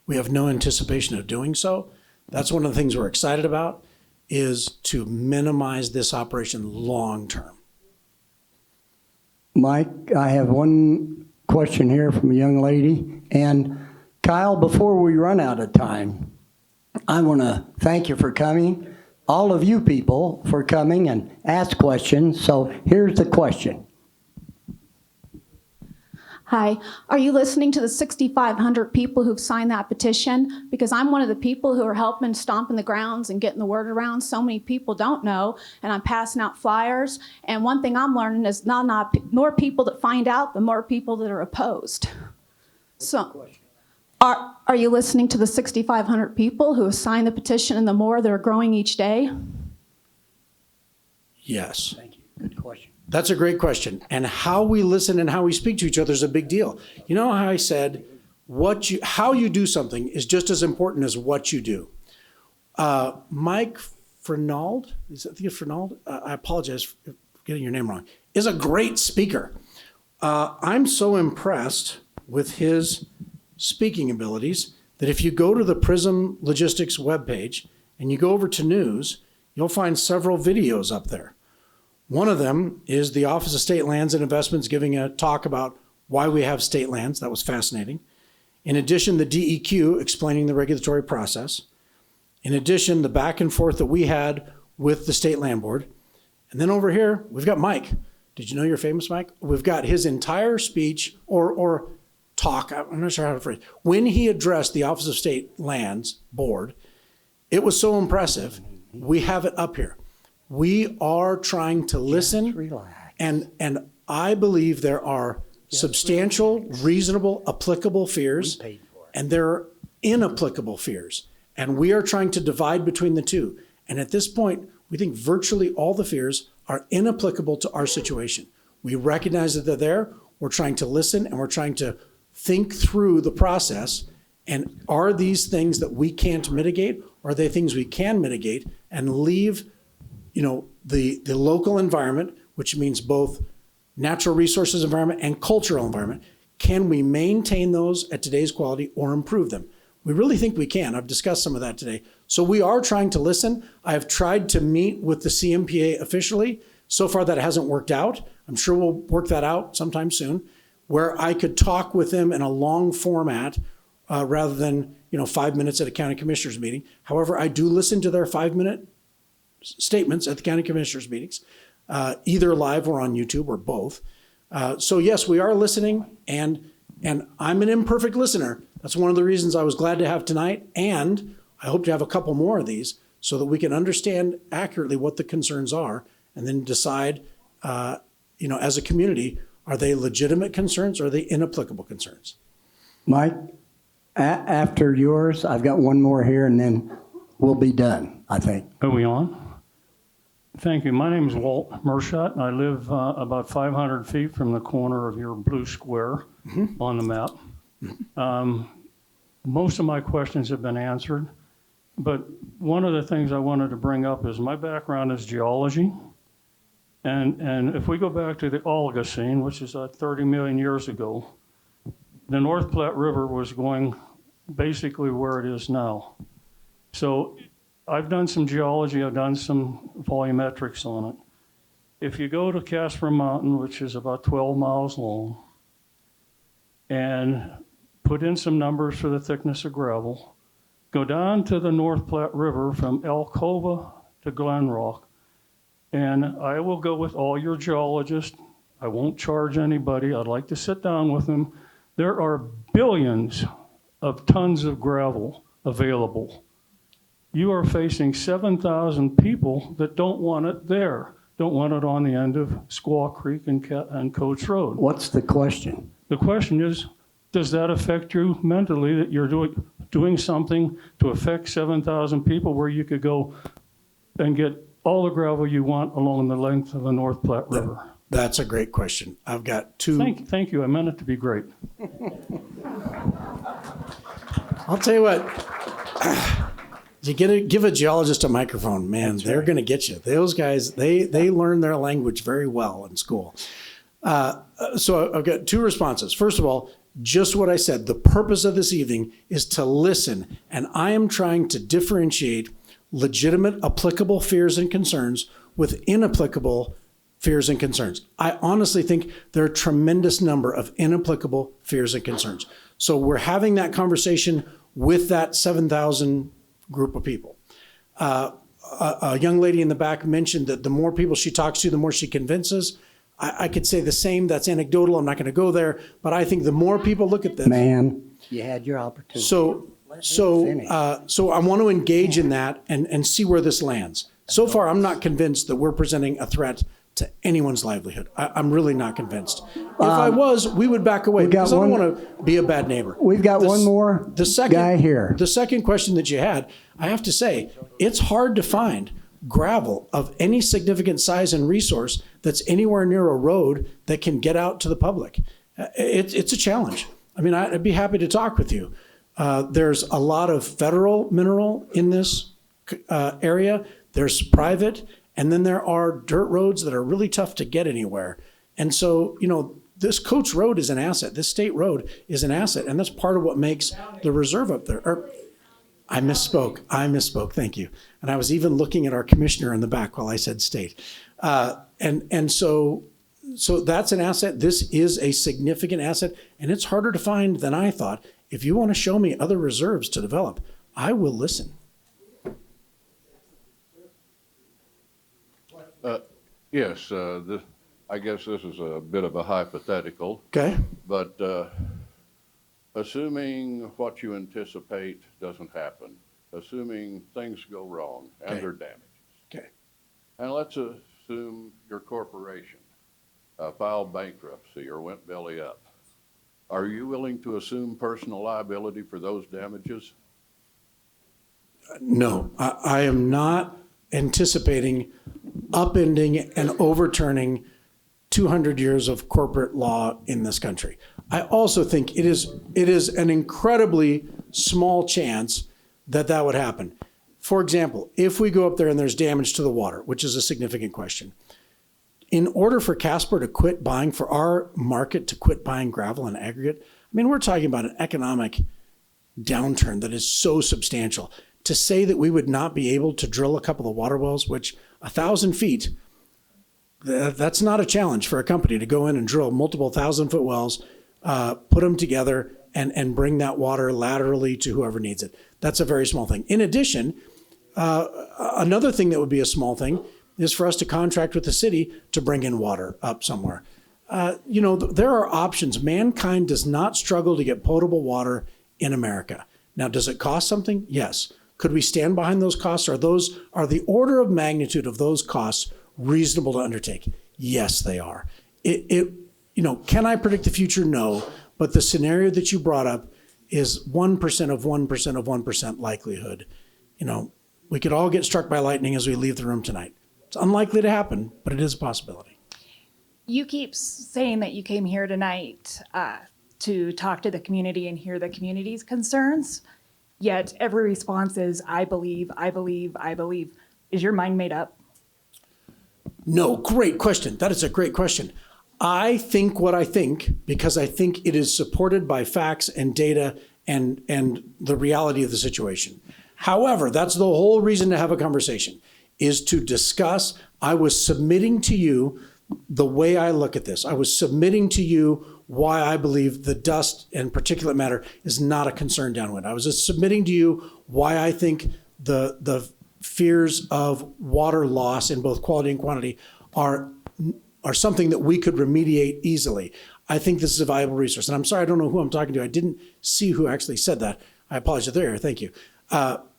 We have no anticipation of doing so. That's one of the things we're excited about, is to minimize this operation long term. Mike, I have one question here from a young lady. And Kyle, before we run out of time, I want to thank you for coming, all of you people for coming and ask questions. So here's the question. Hi, are you listening to the 6,500 people who've signed that petition? Because I'm one of the people who are helping stomping the grounds and getting the word around. So many people don't know, and I'm passing out flyers. And one thing I'm learning is not more people that find out, the more people that are opposed. So, are you listening to the 6,500 people who have signed the petition and the more that are growing each day? Yes. Thank you. Good question. That's a great question. And how we listen and how we speak to each other is a big deal. You know how I said, how you do something is just as important as what you do. Mike Fernald, I think it's Fernald, I apologize for getting your name wrong, is a great speaker. I'm so impressed with his speaking abilities that if you go to the Prism Logistics webpage and you go over to news, you'll find several videos up there. One of them is the Office of State Lands and Investments giving a talk about why we have state lands. That was fascinating. In addition, the DEQ explaining the regulatory process. In addition, the back and forth that we had with the State Land Board. And then over here, we've got Mike. Did you know you're famous, Mike? We've got his entire speech or talk, I'm not sure how to phrase it. When he addressed the Office of State Lands Board, it was so impressive. We have it up here. We are trying to listen, and I believe there are substantial, reasonable, applicable fears, and there are inapplicable fears. And we are trying to divide between the two. And at this point, we think virtually all the fears are inapplicable to our situation. We recognize that they're there. We're trying to listen, and we're trying to think through the process. And are these things that we can't mitigate? Or are they things we can mitigate and leave, the local environment, which means both natural resources environment and cultural environment? Can we maintain those at today's quality or improve them? We really think we can. I've discussed some of that today. So we are trying to listen. I have tried to meet with the CMPA officially. So far that hasn't worked out. I'm sure we'll work that out sometime soon, where I could talk with them in a long format rather than 5 minutes at a county commissioners meeting. However, I do listen to their 5-minute statements at the county commissioners meetings, either live or on YouTube or both. So yes, we are listening, and I'm an imperfect listener. That's one of the reasons I was glad to have tonight, and I hope to have a couple more of these so that we can understand accurately what the concerns are and then decide, as a community, are they legitimate concerns or are they inapplicable concerns? Mike, after yours, I've got one more here and then we'll be done, I think. Are we on? Thank you. My name is Walt Mershot, and I live about 500 feet from the corner of your blue square on the map. Most of my questions have been answered, but one of the things I wanted to bring up is my background is geology. And if we go back to the Oligocene, which is 30 million years ago, the North Platte River was going basically where it is now. So I've done some geology, I've done some volumetrics on it. If you go to Casper Mountain, which is about 12 miles long, and put in some numbers for the thickness of gravel, go down to the North Platte River from Alcova to Glen Rock, and I will go with all your geologists. I won't charge anybody. I'd like to sit down with them. There are billions of tons of gravel available. You are facing 7,000 people that don't want it there, don't want it on the end of Squaw Creek and Coates Road. What's the question? The question is, does that affect you mentally that you're doing something to affect 7,000 people where you could go and get all the gravel you want along the length of the North Platte River? That's a great question. I've got two. Thank you. I meant it to be great. I'll tell you what. You give a geologist a microphone, man, they're going to get you. Those guys, they learn their language very well in school. So I've got two responses. First of all, just what I said, the purpose of this evening is to listen, and I am trying to differentiate legitimate, applicable fears and concerns with inapplicable fears and concerns. I honestly think there are a tremendous number of inapplicable fears and concerns. So we're having that conversation with that 7,000 group of people. A young lady in the back mentioned that the more people she talks to, the more she convinces. I could say the same. That's anecdotal. I'm not going to go there. But I think the more people look at this. Man, you had your opportunity. So I want to engage in that and see where this lands. So far, I'm not convinced that we're presenting a threat to anyone's livelihood. I'm really not convinced. If I was, we would back away because I don't want to be a bad neighbor. We've got one more guy here. The second question that you had, I have to say, it's hard to find gravel of any significant size and resource that's anywhere near a road that can get out to the public. It's a challenge. I mean, I'd be happy to talk with you. There's a lot of federal mineral in this area. There's private. And then there are dirt roads that are really tough to get anywhere. And so, this Coates Road is an asset. This state road is an asset. And that's part of what makes the reserve up there. I misspoke. Thank you. And I was even looking at our commissioner in the back while I said state. So that's an asset. This is a significant asset. And it's harder to find than I thought. If you want to show me other reserves to develop, I will listen. Yes, I guess this is a bit of a hypothetical. Okay. But assuming what you anticipate doesn't happen, assuming things go wrong and there are damages. Okay. And let's assume your corporation filed bankruptcy or went belly up. Are you willing to assume personal liability for those damages? No, I am not anticipating upending and overturning 200 years of corporate law in this country. I also think it is an incredibly small chance that that would happen. For example, if we go up there and there's damage to the water, which is a significant question, in order for Casper to quit buying, for our market to quit buying gravel and aggregate, I mean, we're talking about an economic downturn that is so substantial. To say that we would not be able to drill a couple of water wells, which 1,000 feet, that's not a challenge for a company to go in and drill multiple 1,000-foot wells, put them together, and bring that water laterally to whoever needs it. That's a very small thing. In addition, another thing that would be a small thing is for us to contract with the city to bring in water up somewhere. There are options. Mankind does not struggle to get potable water in America. Now, does it cost something? Yes. Could we stand behind those costs? Are the order of magnitude of those costs reasonable to undertake? Yes, they are. Can I predict the future? No. But the scenario that you brought up is 1% of 1% of 1% likelihood. We could all get struck by lightning as we leave the room tonight. It's unlikely to happen, but it is a possibility. You keep saying that you came here tonight to talk to the community and hear the community's concerns, yet every response is, I believe, I believe, I believe. Is your mind made up? No, great question. That is a great question. I think what I think because I think it is supported by facts and data and the reality of the situation. However, that's the whole reason to have a conversation, is to discuss. I was submitting to you the way I look at this. I was submitting to you why I believe the dust and particulate matter is not a concern downwind. I was just submitting to you why I think the fears of water loss in both quality and quantity are something that we could remediate easily. I think this is a valuable resource. And I'm sorry, I don't know who I'm talking to. I didn't see who actually said that. I apologize there. Thank you.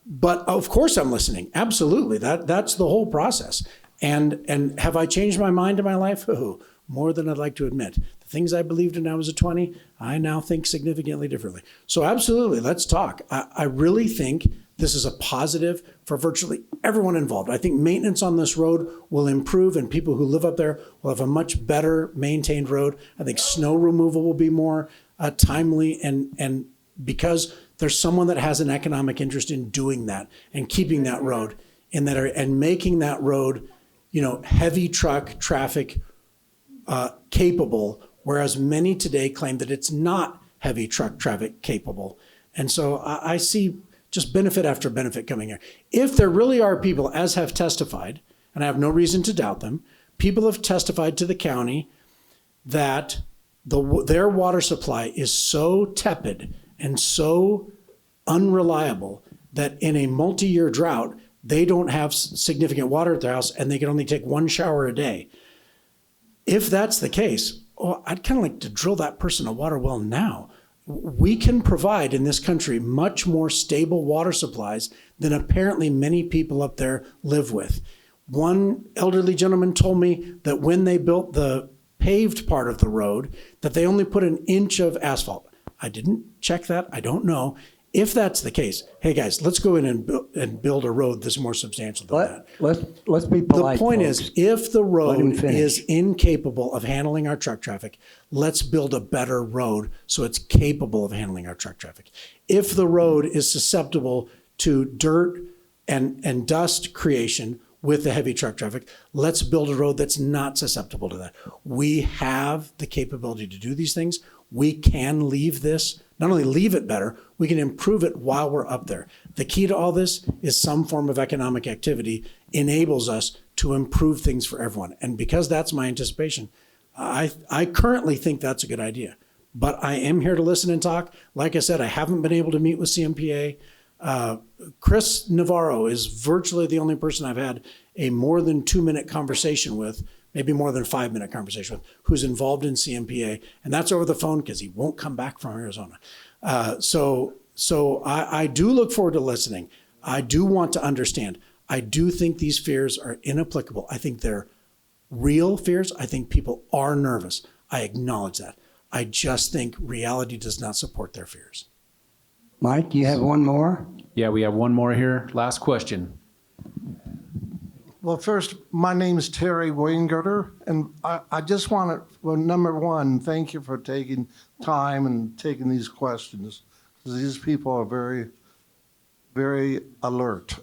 But of course I'm listening. Absolutely. That's the whole process. And have I changed my mind in my life? Oh, more than I'd like to admit. The things I believed in when I was a 20, I now think significantly differently. So absolutely, let's talk. I really think this is a positive for virtually everyone involved. I think maintenance on this road will improve and people who live up there will have a much better maintained road. I think snow removal will be more timely and because there's someone that has an economic interest in doing that and keeping that road in that area and making that road, heavy truck traffic capable, whereas many today claim that it's not heavy truck traffic capable. And so I see just benefit after benefit coming here. If there really are people, as have testified, and I have no reason to doubt them, people have testified to the county that their water supply is so tepid and so unreliable that in a multi-year drought, they don't have significant water at their house and they can only take one shower a day. If that's the case, I'd kind of like to drill that person a water well now. We can provide in this country much more stable water supplies than apparently many people up there live with. One elderly gentleman told me that when they built the paved part of the road, that they only put an inch of asphalt. I didn't check that. I don't know. If that's the case, hey guys, let's go in and build a road that's more substantial than that. Let's be polite. The point folks. is, if the road finish. is incapable of handling our truck traffic, let's build a better road so it's capable of handling our truck traffic. If the road is susceptible to dirt and dust creation with the heavy truck traffic, let's build a road that's not susceptible to that. We have the capability to do these things. We can leave this, not only leave it better, we can improve it while we're up there. The key to all this is some form of economic activity enables us to improve things for everyone. And because that's my anticipation, I currently think that's a good idea. But I am here to listen and talk. Like I said, I haven't been able to meet with CMPA. Chris Navarro is virtually the only person I've had a more than 2-minute conversation with, maybe more than 5-minute conversation with, who's involved in CMPA. And that's over the phone because he won't come back from Arizona. So I do look forward to listening. I do want to understand. I do think these fears are inapplicable. I think they're real fears. I think people are nervous. I acknowledge that. I just think reality does not support their fears. Mike, you have one more? Yeah, we have one more here. Last question. Well, first, my name is Terry Weingerter, and I just want to, well, number one, thank you for taking time and taking these questions, because these people are very, very alert.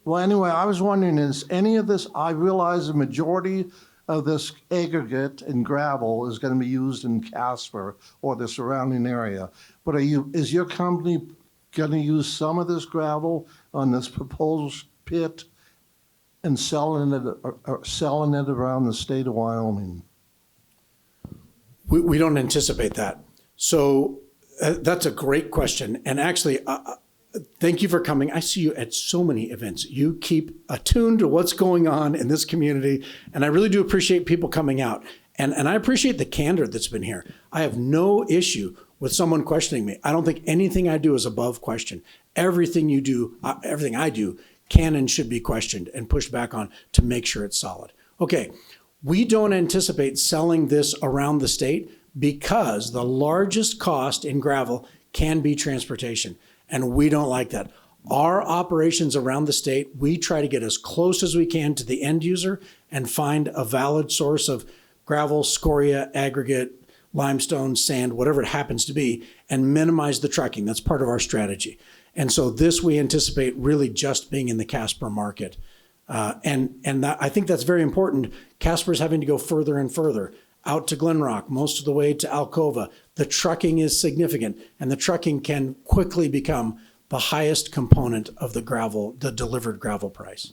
Well, anyway, I was wondering, is any of this, I realize the majority of this aggregate and gravel is going to be used in Casper or the surrounding area, but is your company going to use some of this gravel on this proposed pit and selling it around the state of Wyoming? We don't anticipate that. So that's a great question. And actually, thank you for coming. I see you at so many events. You keep attuned to what's going on in this community. And I really do appreciate people coming out. And I appreciate the candor that's been here. I have no issue with someone questioning me. I don't think anything I do is above question. Everything you do, everything I do can and should be questioned and pushed back on to make sure it's solid. Okay, we don't anticipate selling this around the state because the largest cost in gravel can be transportation, and we don't like that. Our operations around the state, we try to get as close as we can to the end user and find a valid source of gravel, scoria, aggregate, limestone, sand, whatever it happens to be, and minimize the trucking. That's part of our strategy. And so this we anticipate really just being in the Casper market. I think that's very important. Casper's having to go further and further out to Glen Rock, most of the way to Alcova. The trucking is significant, and the trucking can quickly become the highest component of the delivered gravel price.